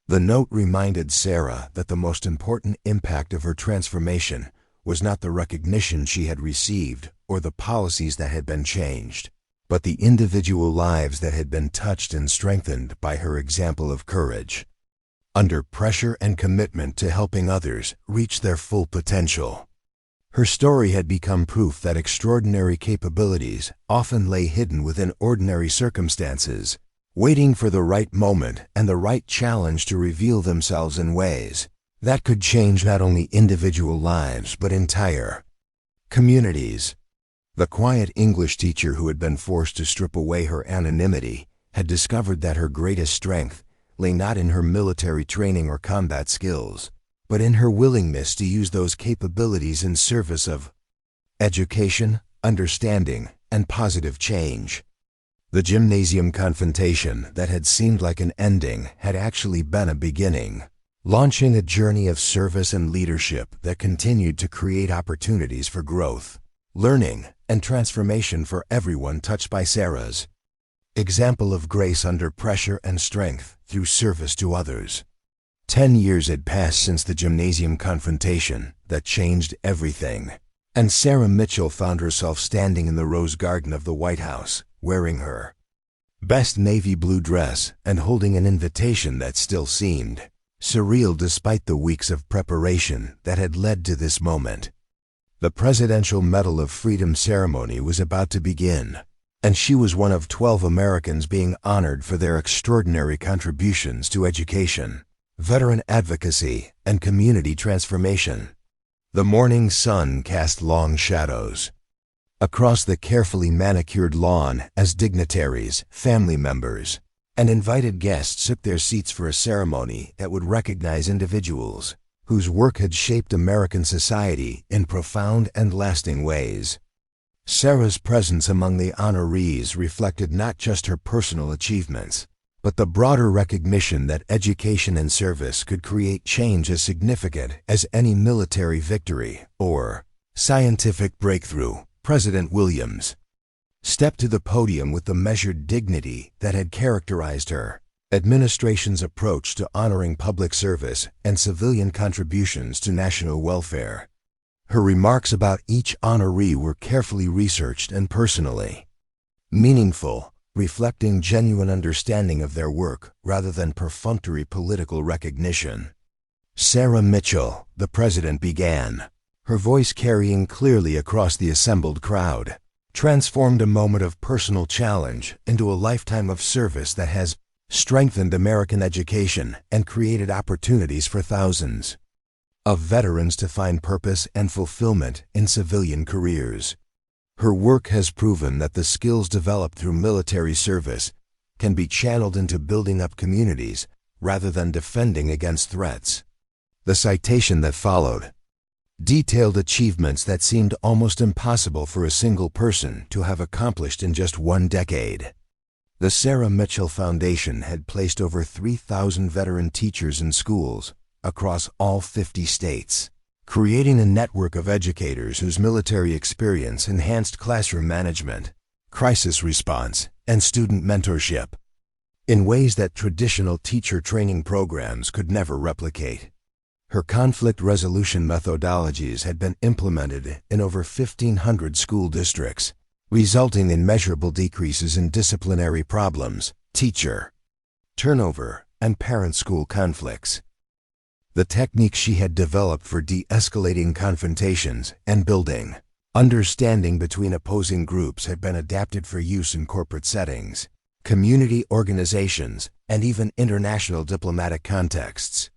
The note reminded Sarah that the most important impact of her transformation was not the recognition she had received or the policies that had been changed, but the individual lives that had been touched and strengthened by her example of courage. Under pressure and commitment to helping others reach their full potential. Her story had become proof that extraordinary capabilities often lay hidden within ordinary circumstances, waiting for the right moment and the right challenge to reveal themselves in ways that could change not only individual lives but entire communities. The quiet English teacher who had been forced to strip away her anonymity had discovered that her greatest strength lay not in her military training or combat skills, but in her willingness to use those capabilities in service of education, understanding, and positive change. The gymnasium confrontation that had seemed like an ending had actually been a beginning, launching a journey of service and leadership that continued to create opportunities for growth, learning, and transformation for everyone touched by Sarah's example of grace under pressure and strength through service to others. 10 years had passed since the gymnasium confrontation that changed everything, and Sarah Mitchell found herself standing in the rose garden of the White House, wearing her best navy blue dress and holding an invitation that still seemed surreal despite the weeks of preparation that had led to this moment. The Presidential Medal of Freedom ceremony was about to begin, and she was one of 12 Americans being honored for their extraordinary contributions to education, veteran advocacy, and community transformation. The morning sun cast long shadows across the carefully manicured lawn as dignitaries, family members, and invited guests took their seats for a ceremony that would recognize individuals whose work had shaped American society in profound and lasting ways. Sarah's presence among the honorees reflected not just her personal achievements, but the broader recognition that education and service could create change as significant as any military victory or scientific breakthrough. President Williams stepped to the podium with the measured dignity that had characterized her administration's approach to honoring public service and civilian contributions to national welfare. Her remarks about each honoree were carefully researched and personally meaningful, reflecting genuine understanding of their work rather than perfunctory political recognition. Sarah Mitchell, the president began, her voice carrying clearly across the assembled crowd, transformed a moment of personal challenge into a lifetime of service that has strengthened American education and created opportunities for thousands of veterans to find purpose and fulfillment in civilian careers. Her work has proven that the skills developed through military service can be channeled into building up communities rather than defending against threats. The citation that followed detailed achievements that seemed almost impossible for a single person to have accomplished in just one decade. The Sarah Mitchell Foundation had placed over 3,000 veteran teachers in schools across all 50 states, creating a network of educators whose military experience enhanced classroom management, crisis response, and student mentorship in ways that traditional teacher training programs could never replicate. Her conflict resolution methodologies had been implemented in over 1,500 school districts, resulting in measurable decreases in disciplinary problems, teacher turnover, and parent-school conflicts. The techniques she had developed for de-escalating confrontations and building understanding between opposing groups had been adapted for use in corporate settings, community organizations, and even international diplomatic contexts.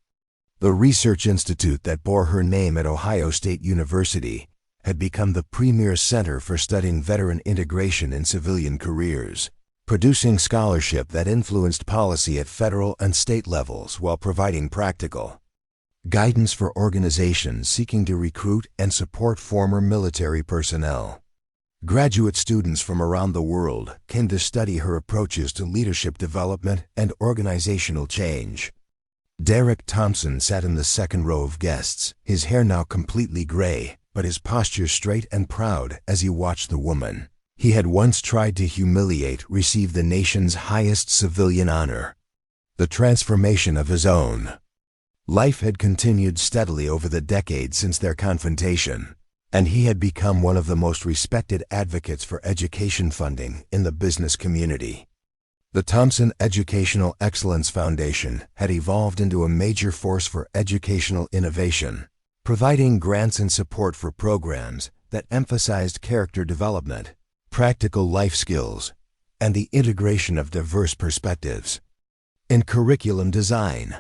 The research institute that bore her name at Ohio State University had become the premier center for studying veteran integration in civilian careers, producing scholarship that influenced policy at federal and state levels while providing practical guidance for organizations seeking to recruit and support former military personnel. Graduate students from around the world came to study her approaches to leadership development and organizational change. Derek Thompson sat in the second row of guests, his hair now completely gray, but his posture straight and proud as he watched the woman He had once tried to humiliate, receive the nation's highest civilian honor, the transformation of his own. Life had continued steadily over the decades since their confrontation, and he had become one of the most respected advocates for education funding in the business community. The Thompson Educational Excellence Foundation had evolved into a major force for educational innovation, providing grants and support for programs that emphasized character development, practical life skills, and the integration of diverse perspectives. In curriculum design,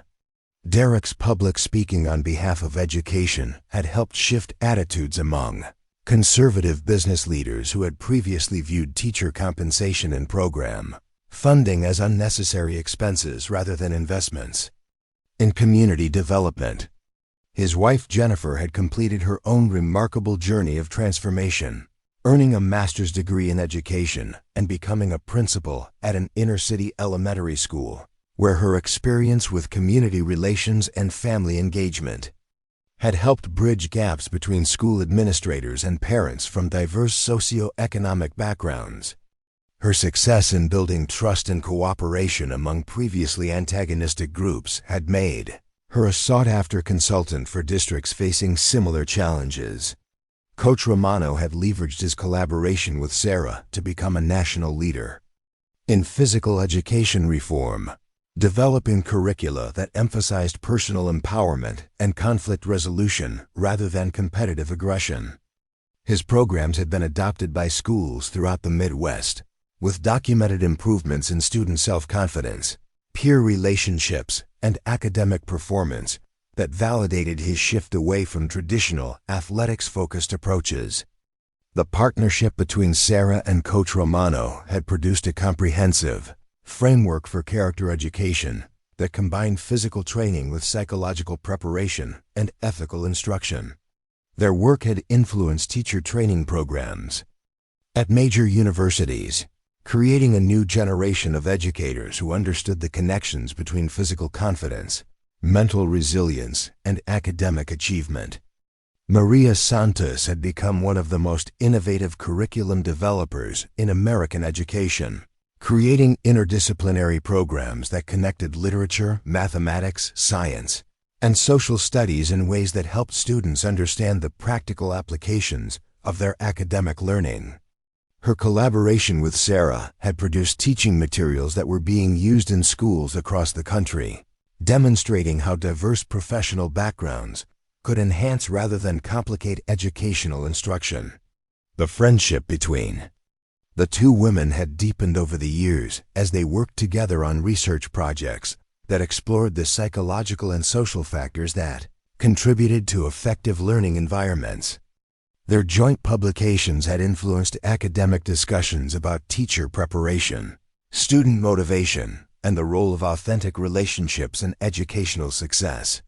Derek's public speaking on behalf of education had helped shift attitudes among conservative business leaders who had previously viewed teacher compensation and program funding as unnecessary expenses rather than investments. In community development, his wife Jennifer had completed her own remarkable journey of transformation, earning a master's degree in education and becoming a principal at an inner-city elementary school, where her experience with community relations and family engagement had helped bridge gaps between school administrators and parents from diverse socioeconomic backgrounds. Her success in building trust and cooperation among previously antagonistic groups had made her a sought-after consultant for districts facing similar challenges. Coach Romano had leveraged his collaboration with Sarah to become a national leader in physical education reform, developing curricula that emphasized personal empowerment and conflict resolution rather than competitive aggression. His programs had been adopted by schools throughout the Midwest, with documented improvements in student self-confidence, peer relationships, and academic performance that validated his shift away from traditional athletics-focused approaches. The partnership between Sarah and Coach Romano had produced a comprehensive framework for character education that combined physical training with psychological preparation and ethical instruction. Their work had influenced teacher training programs at major universities, creating a new generation of educators who understood the connections between physical confidence, mental resilience, and academic achievement. Maria Santos had become one of the most innovative curriculum developers in American education, creating interdisciplinary programs that connected literature, mathematics, science, and social studies in ways that helped students understand the practical applications of their academic learning. Her collaboration with Sarah had produced teaching materials that were being used in schools across the country, demonstrating how diverse professional backgrounds could enhance rather than complicate educational instruction. The friendship between the two women had deepened over the years as they worked together on research projects that explored the psychological and social factors that contributed to effective learning environments. Their joint publications had influenced academic discussions about teacher preparation, student motivation, and the role of authentic relationships in educational success.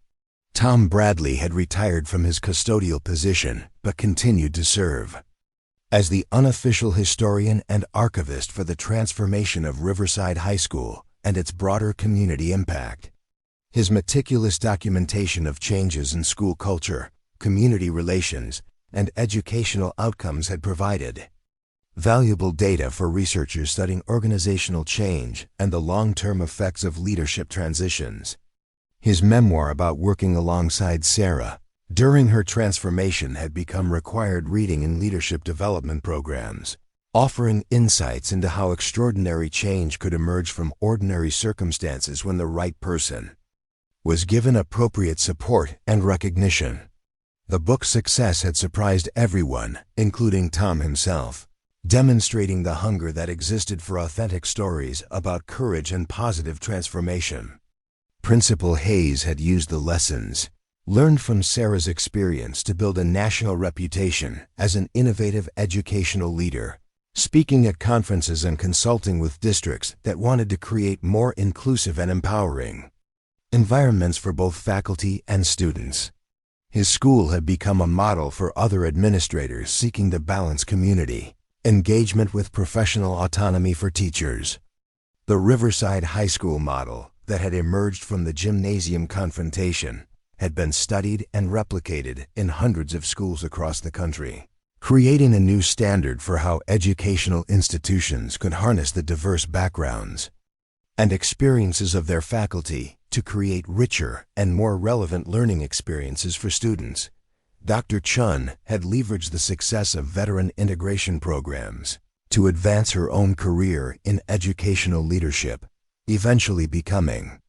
Tom Bradley had retired from his custodial position but continued to serve as the unofficial historian and archivist for the transformation of Riverside High School and its broader community impact. His meticulous documentation of changes in school culture, community relations, and educational outcomes had provided valuable data for researchers studying organizational change and the long-term effects of leadership transitions. His memoir about working alongside Sarah during her transformation had become required reading in leadership development programs, offering insights into how extraordinary change could emerge from ordinary circumstances when the right person was given appropriate support and recognition. The book's success had surprised everyone, including Tom himself, demonstrating the hunger that existed for authentic stories about courage and positive transformation. Principal Hayes had used the lessons learned from Sarah's experience to build a national reputation as an innovative educational leader, speaking at conferences and consulting with districts that wanted to create more inclusive and empowering environments for both faculty and students. His school had become a model for other administrators seeking to balance community engagement with professional autonomy for teachers. The Riverside High School model that had emerged from the gymnasium confrontation had been studied and replicated in hundreds of schools across the country. creating a new standard for how educational institutions could harness the diverse backgrounds and experiences of their faculty to create richer and more relevant learning experiences for students. Dr. Chun had leveraged the success of veteran integration programs to advance her own career in educational leadership, eventually becoming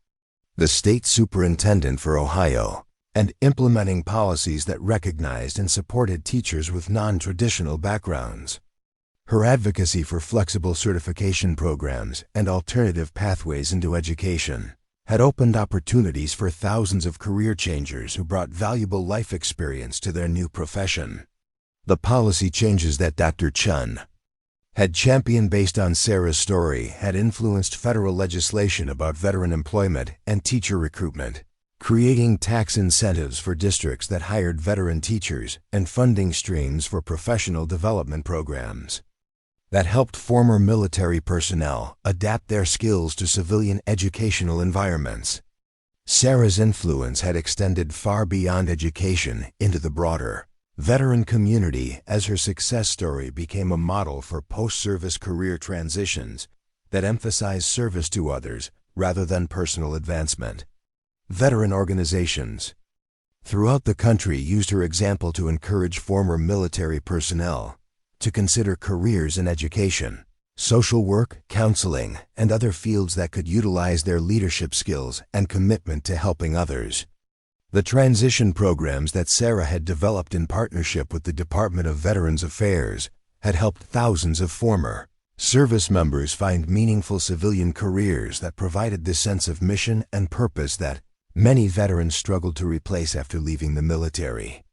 the state superintendent for Ohio and implementing policies that recognized and supported teachers with non-traditional backgrounds. Her advocacy for flexible certification programs and alternative pathways into education had opened opportunities for thousands of career changers who brought valuable life experience to their new profession. The policy changes that Dr. Chun had championed based on Sarah's story had influenced federal legislation about veteran employment and teacher recruitment, creating tax incentives for districts that hired veteran teachers and funding streams for professional development programs that helped former military personnel adapt their skills to civilian educational environments. Sarah's influence had extended far beyond education into the broader veteran community as her success story became a model for post-service career transitions that emphasize service to others rather than personal advancement. Veteran organizations throughout the country used her example to encourage former military personnel to consider careers in education, social work, counseling, and other fields that could utilize their leadership skills and commitment to helping others. The transition programs that Sarah had developed in partnership with the Department of Veterans Affairs had helped thousands of former service members find meaningful civilian careers that provided the sense of mission and purpose that many veterans struggled to replace after leaving the military.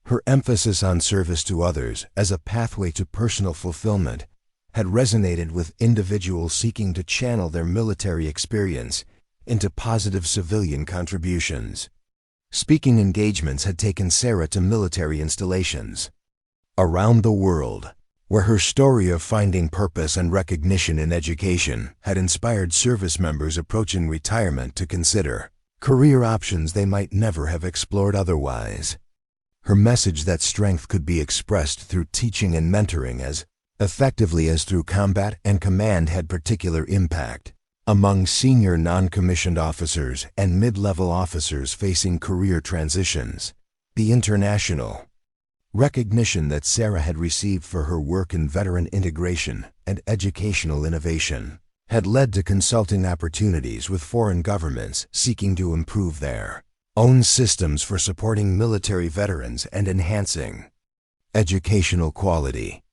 Her emphasis on service to others as a pathway to personal fulfillment had resonated with individuals seeking to channel their military experience into positive civilian contributions. Speaking engagements had taken Sarah to military installations around the world, where her story of finding purpose and recognition in education had inspired service members approaching retirement to consider career options they might never have explored otherwise. Her message that strength could be expressed through teaching and mentoring as effectively as through combat and command had particular impact among senior non-commissioned officers and mid-level officers facing career transitions. The international recognition that Sarah had received for her work in veteran integration and educational innovation had led to consulting opportunities with foreign governments seeking to improve their own systems for supporting military veterans and enhancing educational quality.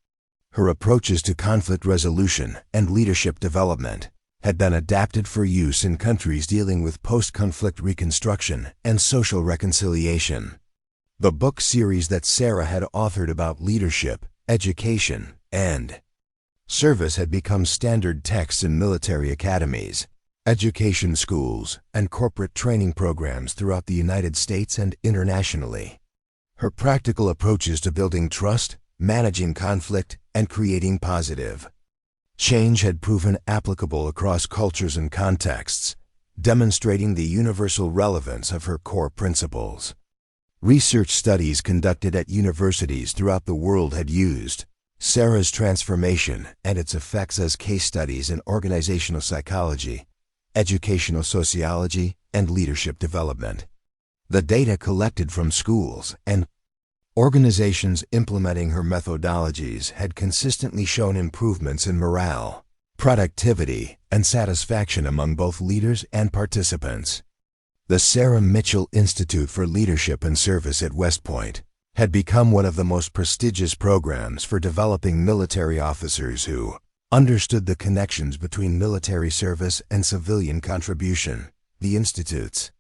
Her approaches to conflict resolution and leadership development had been adapted for use in countries dealing with post-conflict reconstruction and social reconciliation. The book series that Sarah had authored about leadership, education, and service had become standard texts in military academies, education schools, and corporate training programs throughout the United States and internationally. Her practical approaches to building trust, managing conflict, and creating positive change had proven applicable across cultures and contexts, demonstrating the universal relevance of her core principles. Research studies conducted at universities throughout the world had used Sarah's transformation and its effects as case studies in organizational psychology, educational sociology, and leadership development. The data collected from schools and organizations implementing her methodologies had consistently shown improvements in morale, productivity, and satisfaction among both leaders and participants. The Sarah Mitchell Institute for Leadership and Service at West Point had become one of the most prestigious programs for developing military officers who understood the connections between military service and civilian contribution. The Institute's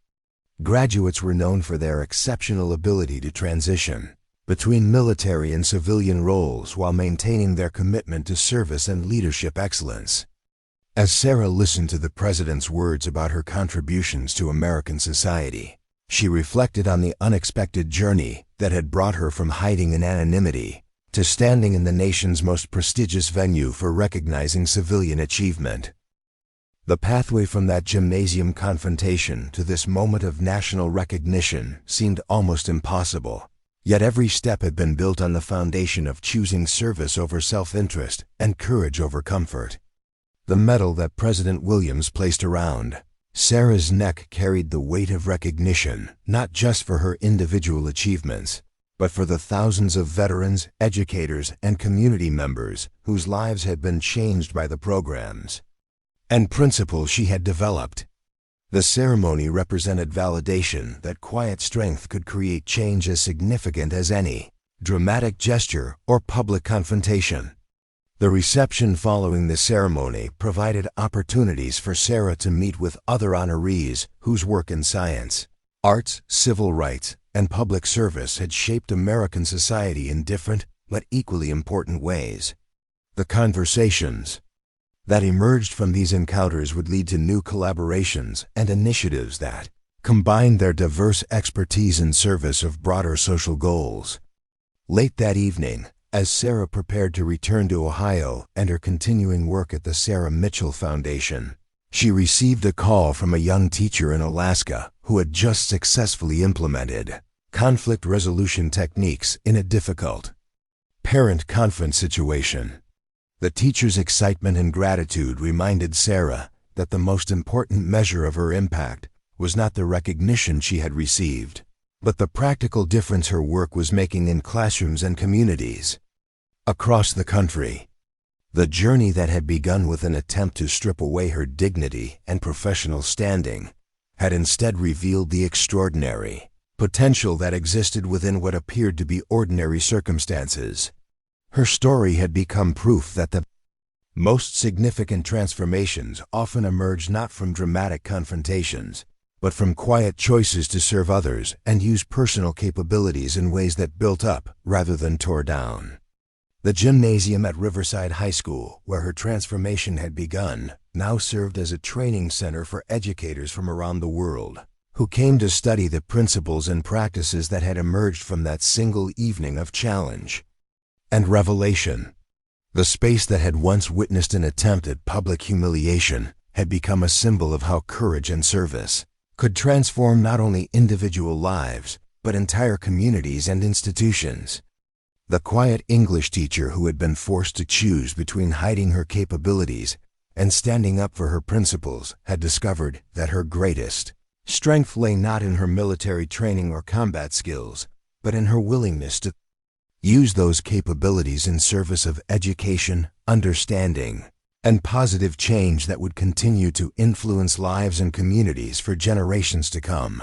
graduates were known for their exceptional ability to transition between military and civilian roles while maintaining their commitment to service and leadership excellence. As Sarah listened to the President's words about her contributions to American society, she reflected on the unexpected journey that had brought her from hiding in anonymity to standing in the nation's most prestigious venue for recognizing civilian achievement. The pathway from that gymnasium confrontation to this moment of national recognition seemed almost impossible. Yet every step had been built on the foundation of choosing service over self-interest and courage over comfort. The medal that President Williams placed around Sarah's neck carried the weight of recognition, not just for her individual achievements, but for the thousands of veterans, educators, and community members whose lives had been changed by the programs and principles she had developed. The ceremony represented validation that quiet strength could create change as significant as any dramatic gesture or public confrontation. The reception following the ceremony provided opportunities for Sarah to meet with other honorees whose work in science, arts, civil rights, and public service had shaped American society in different but equally important ways. The conversations that emerged from these encounters would lead to new collaborations and initiatives that combined their diverse expertise in service of broader social goals. Late that evening, as Sarah prepared to return to Ohio and her continuing work at the Sarah Mitchell Foundation, she received a call from a young teacher in Alaska who had just successfully implemented conflict resolution techniques in a difficult parent-conference situation. The teacher's excitement and gratitude reminded Sarah that the most important measure of her impact was not the recognition she had received, but the practical difference her work was making in classrooms and communities across the country. The journey that had begun with an attempt to strip away her dignity and professional standing had instead revealed the extraordinary potential that existed within what appeared to be ordinary circumstances. Her story had become proof that the most significant transformations often emerge not from dramatic confrontations, but from quiet choices to serve others and use personal capabilities in ways that built up rather than tore down. The gymnasium at Riverside High School, where her transformation had begun, now served as a training center for educators from around the world who came to study the principles and practices that had emerged from that single evening of challenge and revelation. The space that had once witnessed an attempt at public humiliation had become a symbol of how courage and service could transform not only individual lives, but entire communities and institutions. The quiet English teacher who had been forced to choose between hiding her capabilities and standing up for her principles had discovered that her greatest strength lay not in her military training or combat skills, but in her willingness to use those capabilities in service of education, understanding, and positive change that would continue to influence lives and communities for generations to come.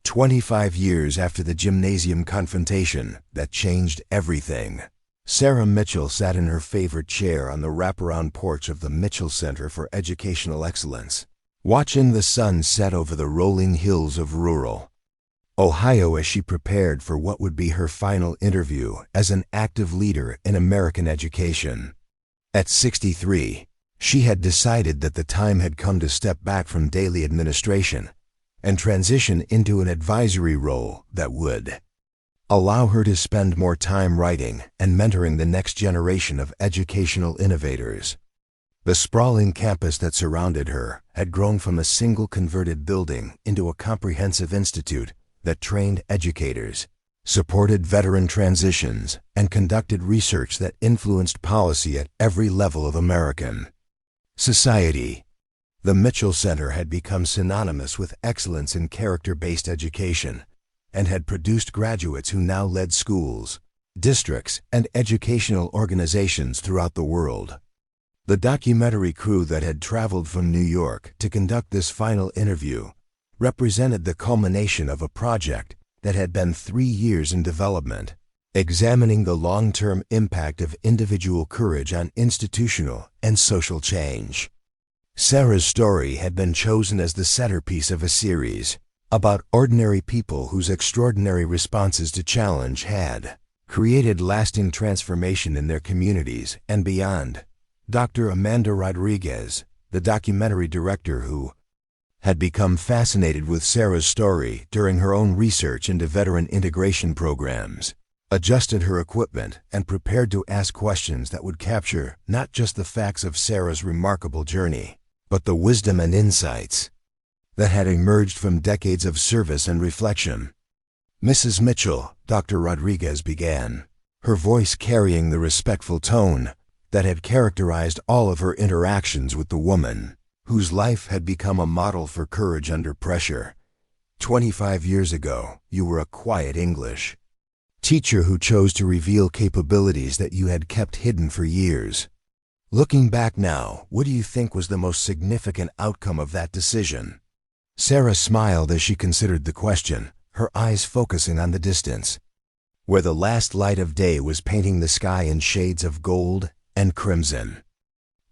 25 years after the gymnasium confrontation that changed everything, Sarah Mitchell sat in her favorite chair on the wraparound porch of the Mitchell Center for Educational Excellence, watching the sun set over the rolling hills of rural Ohio as she prepared for what would be her final interview as an active leader in American education. At 63, she had decided that the time had come to step back from daily administration and transition into an advisory role that would allow her to spend more time writing and mentoring the next generation of educational innovators. The sprawling campus that surrounded her had grown from a single converted building into a comprehensive institute that trained educators, supported veteran transitions, and conducted research that influenced policy at every level of American society. The Mitchell Center had become synonymous with excellence in character-based education and had produced graduates who now led schools, districts, and educational organizations throughout the world. The documentary crew that had traveled from New York to conduct this final interview represented the culmination of a project that had been 3 years in development, examining the long-term impact of individual courage on institutional and social change. Sarah's story had been chosen as the centerpiece of a series about ordinary people whose extraordinary responses to challenge had created lasting transformation in their communities and beyond. Dr. Amanda Rodriguez, the documentary director who had become fascinated with Sarah's story during her own research into veteran integration programs, adjusted her equipment and prepared to ask questions that would capture not just the facts of Sarah's remarkable journey, but the wisdom and insights that had emerged from decades of service and reflection. Mrs. Mitchell, Dr. Rodriguez began, her voice carrying the respectful tone that had characterized all of her interactions with the woman, whose life had become a model for courage under pressure. 25 years ago, you were a quiet English teacher who chose to reveal capabilities that you had kept hidden for years. Looking back now, what do you think was the most significant outcome of that decision? Sarah smiled as she considered the question, her eyes focusing on the distance, where the last light of day was painting the sky in shades of gold and crimson.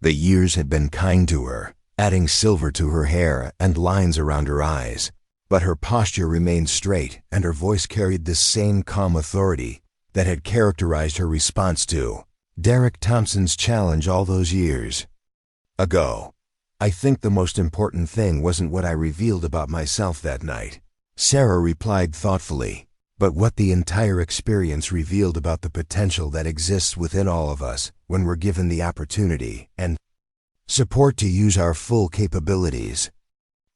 The years had been kind to her, adding silver to her hair and lines around her eyes, but her posture remained straight and her voice carried the same calm authority that had characterized her response to Derek Thompson's challenge all those years ago. I think the most important thing wasn't what I revealed about myself that night, Sarah replied thoughtfully, but what the entire experience revealed about the potential that exists within all of us when we're given the opportunity and support to use our full capabilities.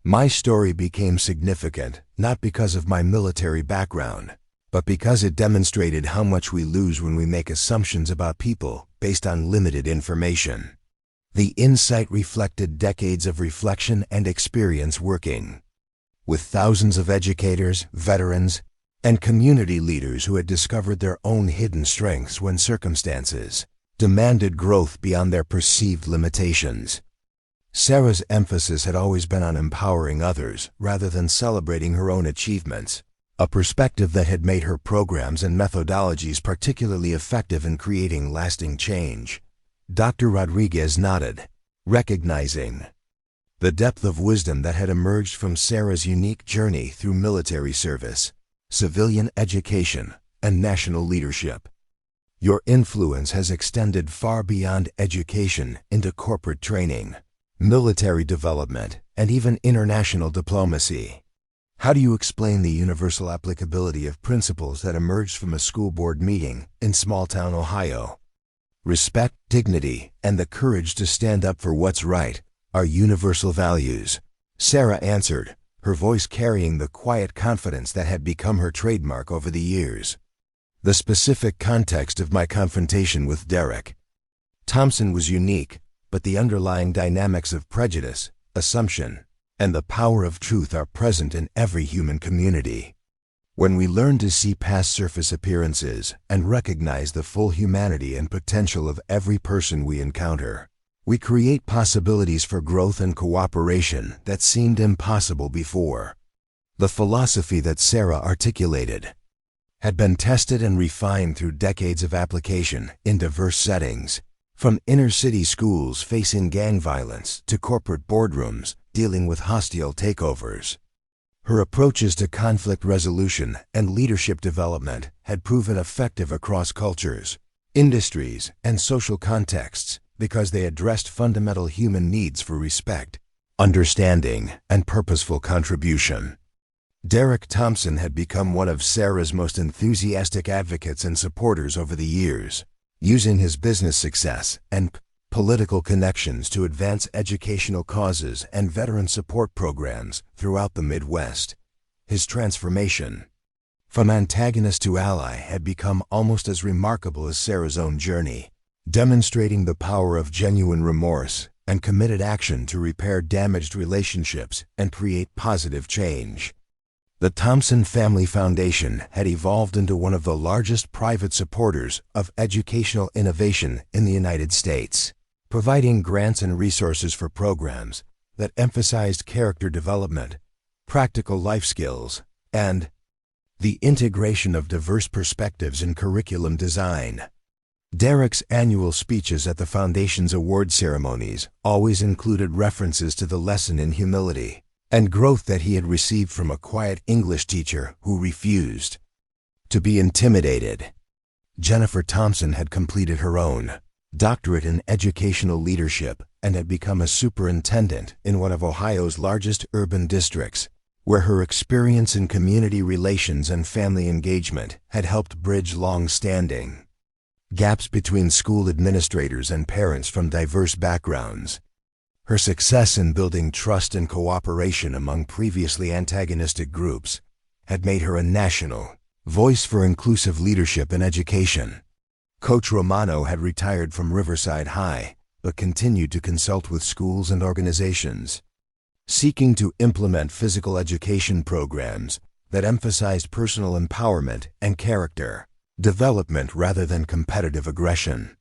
My story became significant not because of my military background, but because it demonstrated how much we lose when we make assumptions about people based on limited information. The insight reflected decades of reflection and experience working with thousands of educators, veterans, and community leaders who had discovered their own hidden strengths when circumstances demanded growth beyond their perceived limitations. Sarah's emphasis had always been on empowering others rather than celebrating her own achievements, a perspective that had made her programs and methodologies particularly effective in creating lasting change. Dr. Rodriguez nodded, recognizing the depth of wisdom that had emerged from Sarah's unique journey through military service, civilian education, and national leadership. Your influence has extended far beyond education into corporate training, military development, and even international diplomacy. How do you explain the universal applicability of principles that emerged from a school board meeting in small-town Ohio? Respect, dignity, and the courage to stand up for what's right are universal values, Sarah answered, her voice carrying the quiet confidence that had become her trademark over the years. The specific context of my confrontation with Derek Thompson was unique, but the underlying dynamics of prejudice, assumption, and the power of truth are present in every human community. When we learn to see past surface appearances and recognize the full humanity and potential of every person we encounter, we create possibilities for growth and cooperation that seemed impossible before. The philosophy that Sarah articulated had been tested and refined through decades of application in diverse settings, from inner-city schools facing gang violence to corporate boardrooms dealing with hostile takeovers. Her approaches to conflict resolution and leadership development had proven effective across cultures, industries, and social contexts because they addressed fundamental human needs for respect, understanding, and purposeful contribution. Derek Thompson had become one of Sarah's most enthusiastic advocates and supporters over the years, using his business success and political connections to advance educational causes and veteran support programs throughout the Midwest. His transformation from antagonist to ally had become almost as remarkable as Sarah's own journey, demonstrating the power of genuine remorse and committed action to repair damaged relationships and create positive change. The Thompson Family Foundation had evolved into one of the largest private supporters of educational innovation in the United States, providing grants and resources for programs that emphasized character development, practical life skills, and the integration of diverse perspectives in curriculum design. Derek's annual speeches at the Foundation's award ceremonies always included references to the lesson in humility and growth that he had received from a quiet English teacher who refused to be intimidated. Jennifer Thompson had completed her own doctorate in educational leadership and had become a superintendent in one of Ohio's largest urban districts, where her experience in community relations and family engagement had helped bridge long-standing gaps between school administrators and parents from diverse backgrounds. Her success in building trust and cooperation among previously antagonistic groups had made her a national voice for inclusive leadership in education. Coach Romano had retired from Riverside High, but continued to consult with schools and organizations, seeking to implement physical education programs that emphasized personal empowerment and character development rather than competitive aggression.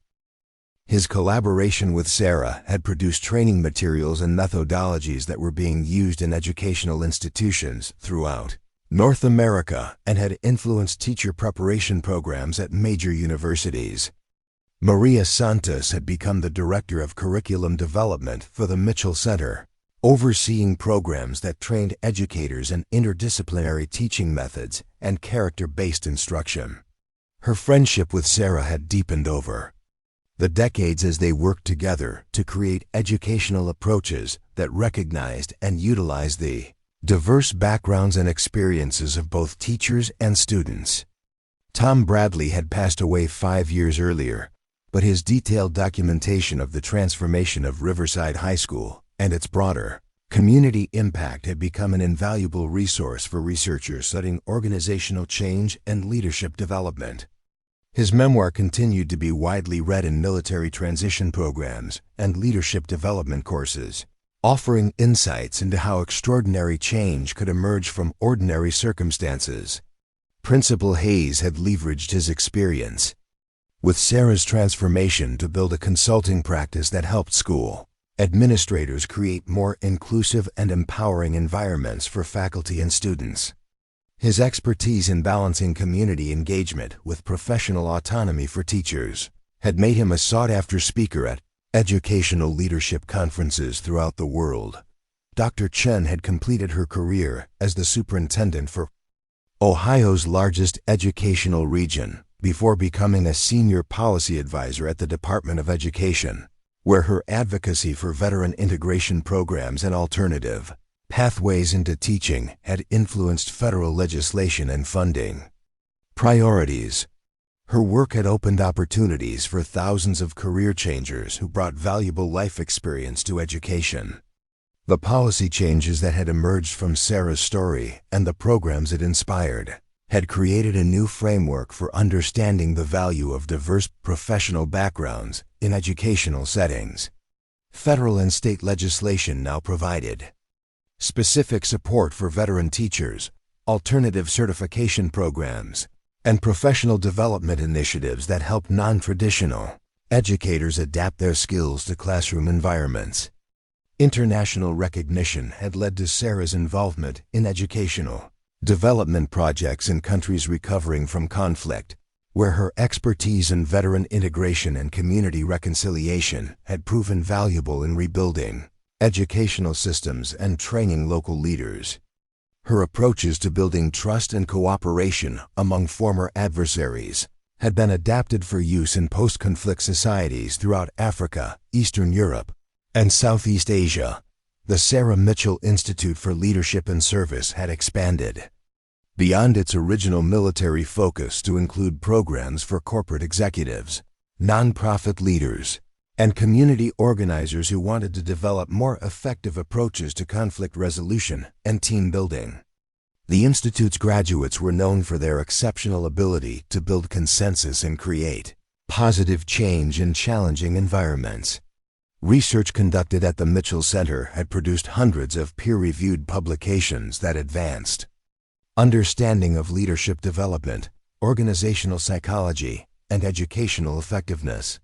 His collaboration with Sarah had produced training materials and methodologies that were being used in educational institutions throughout North America and had influenced teacher preparation programs at major universities. Maria Santos had become the Director of Curriculum Development for the Mitchell Center, overseeing programs that trained educators in interdisciplinary teaching methods and character-based instruction. Her friendship with Sarah had deepened over the decades as they worked together to create educational approaches that recognized and utilized the diverse backgrounds and experiences of both teachers and students. Tom Bradley had passed away 5 years earlier, but his detailed documentation of the transformation of Riverside High School and its broader community impact had become an invaluable resource for researchers studying organizational change and leadership development. His memoir continued to be widely read in military transition programs and leadership development courses, offering insights into how extraordinary change could emerge from ordinary circumstances. Principal Hayes had leveraged his experience with Sarah's transformation to build a consulting practice that helped school administrators create more inclusive and empowering environments for faculty and students. His expertise in balancing community engagement with professional autonomy for teachers had made him a sought-after speaker at educational leadership conferences throughout the world. Dr. Chen had completed her career as the superintendent for Ohio's largest educational region before becoming a senior policy advisor at the Department of Education, where her advocacy for veteran integration programs and alternative pathways into teaching had influenced federal legislation and funding priorities. Her work had opened opportunities for thousands of career changers who brought valuable life experience to education. The policy changes that had emerged from Sarah's story and the programs it inspired had created a new framework for understanding the value of diverse professional backgrounds in educational settings. Federal and state legislation now provided specific support for veteran teachers, alternative certification programs, and professional development initiatives that help non-traditional educators adapt their skills to classroom environments. International recognition had led to Sarah's involvement in educational development projects in countries recovering from conflict, where her expertise in veteran integration and community reconciliation had proven valuable in rebuilding educational systems and training local leaders. Her approaches to building trust and cooperation among former adversaries had been adapted for use in post-conflict societies throughout Africa, Eastern Europe, and Southeast Asia. The Sarah Mitchell Institute for Leadership and Service had expanded beyond its original military focus to include programs for corporate executives, nonprofit leaders, and community organizers who wanted to develop more effective approaches to conflict resolution and team building. The Institute's graduates were known for their exceptional ability to build consensus and create positive change in challenging environments. Research conducted at the Mitchell Center had produced hundreds of peer-reviewed publications that advanced understanding of leadership development, organizational psychology, and educational effectiveness.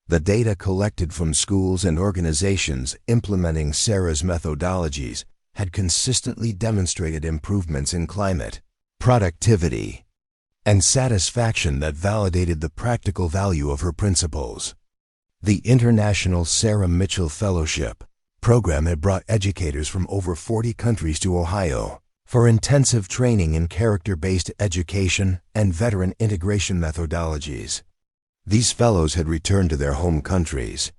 The data collected from schools and organizations implementing Sarah's methodologies had consistently demonstrated improvements in climate, productivity, and satisfaction that validated the practical value of her principles. The International Sarah Mitchell Fellowship program had brought educators from over 40 countries to Ohio for intensive training in character-based education and veteran integration methodologies. These fellows had returned to their home countries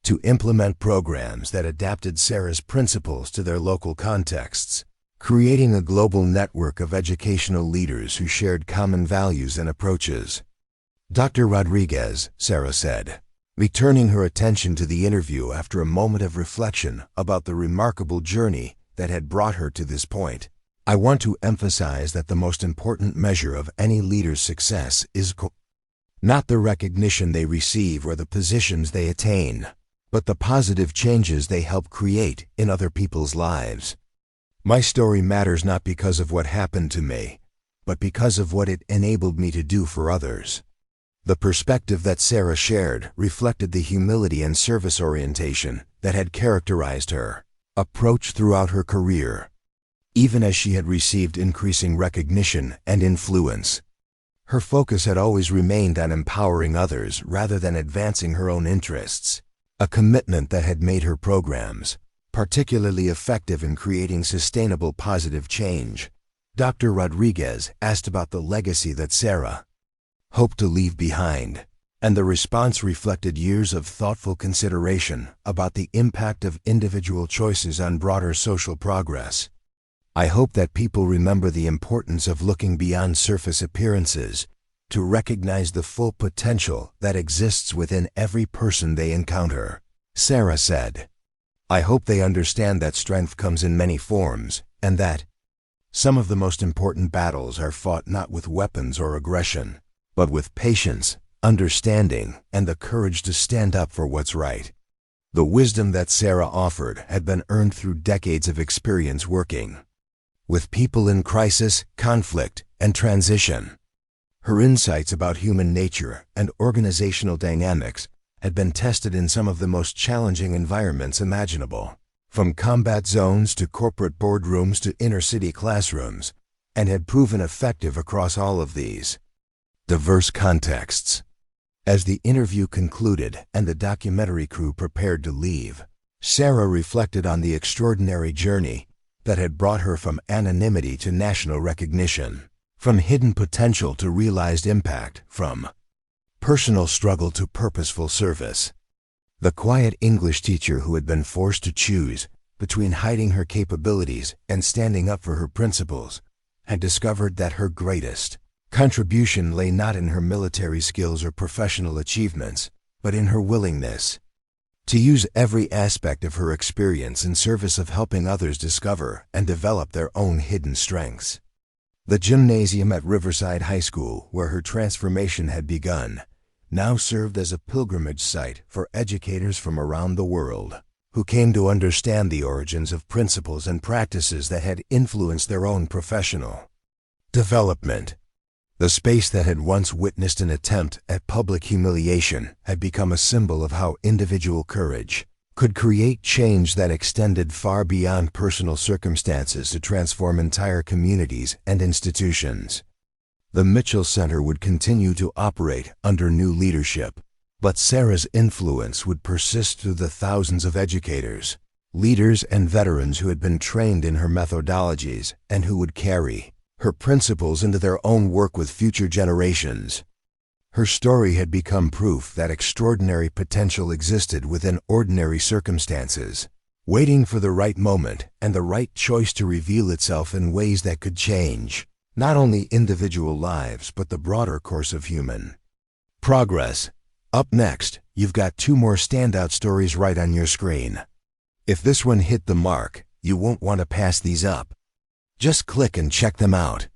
to implement programs that adapted Sarah's principles to their local contexts, creating a global network of educational leaders who shared common values and approaches. Dr. Rodriguez, Sarah said, returning her attention to the interview after a moment of reflection about the remarkable journey that had brought her to this point, I want to emphasize that the most important measure of any leader's success is not the recognition they receive or the positions they attain, but the positive changes they help create in other people's lives. My story matters not because of what happened to me, but because of what it enabled me to do for others. The perspective that Sarah shared reflected the humility and service orientation that had characterized her approach throughout her career, even as she had received increasing recognition and influence. Her focus had always remained on empowering others rather than advancing her own interests, a commitment that had made her programs particularly effective in creating sustainable positive change. Dr. Rodriguez asked about the legacy that Sarah hoped to leave behind, and the response reflected years of thoughtful consideration about the impact of individual choices on broader social progress. I hope that people remember the importance of looking beyond surface appearances to recognize the full potential that exists within every person they encounter, Sarah said. I hope they understand that strength comes in many forms, and that some of the most important battles are fought not with weapons or aggression, but with patience, understanding, and the courage to stand up for what's right. The wisdom that Sarah offered had been earned through decades of experience working with people in crisis, conflict, and transition. Her insights about human nature and organizational dynamics had been tested in some of the most challenging environments imaginable, from combat zones to corporate boardrooms to inner-city classrooms, and had proven effective across all of these diverse contexts. As the interview concluded and the documentary crew prepared to leave, Sarah reflected on the extraordinary journey that had brought her from anonymity to national recognition, from hidden potential to realized impact, from personal struggle to purposeful service. The quiet English teacher who had been forced to choose between hiding her capabilities and standing up for her principles had discovered that her greatest contribution lay not in her military skills or professional achievements, but in her willingness to use every aspect of her experience in service of helping others discover and develop their own hidden strengths. The gymnasium at Riverside High School, where her transformation had begun, now served as a pilgrimage site for educators from around the world who came to understand the origins of principles and practices that had influenced their own professional development. The space that had once witnessed an attempt at public humiliation had become a symbol of how individual courage could create change that extended far beyond personal circumstances to transform entire communities and institutions. The Mitchell Center would continue to operate under new leadership, but Sarah's influence would persist through the thousands of educators, leaders, and veterans who had been trained in her methodologies and who would carry her principles into their own work with future generations. Her story had become proof that extraordinary potential existed within ordinary circumstances, waiting for the right moment and the right choice to reveal itself in ways that could change not only individual lives but the broader course of human progress. Up next, you've got two more standout stories right on your screen. If this one hit the mark, you won't want to pass these up. Just click and check them out.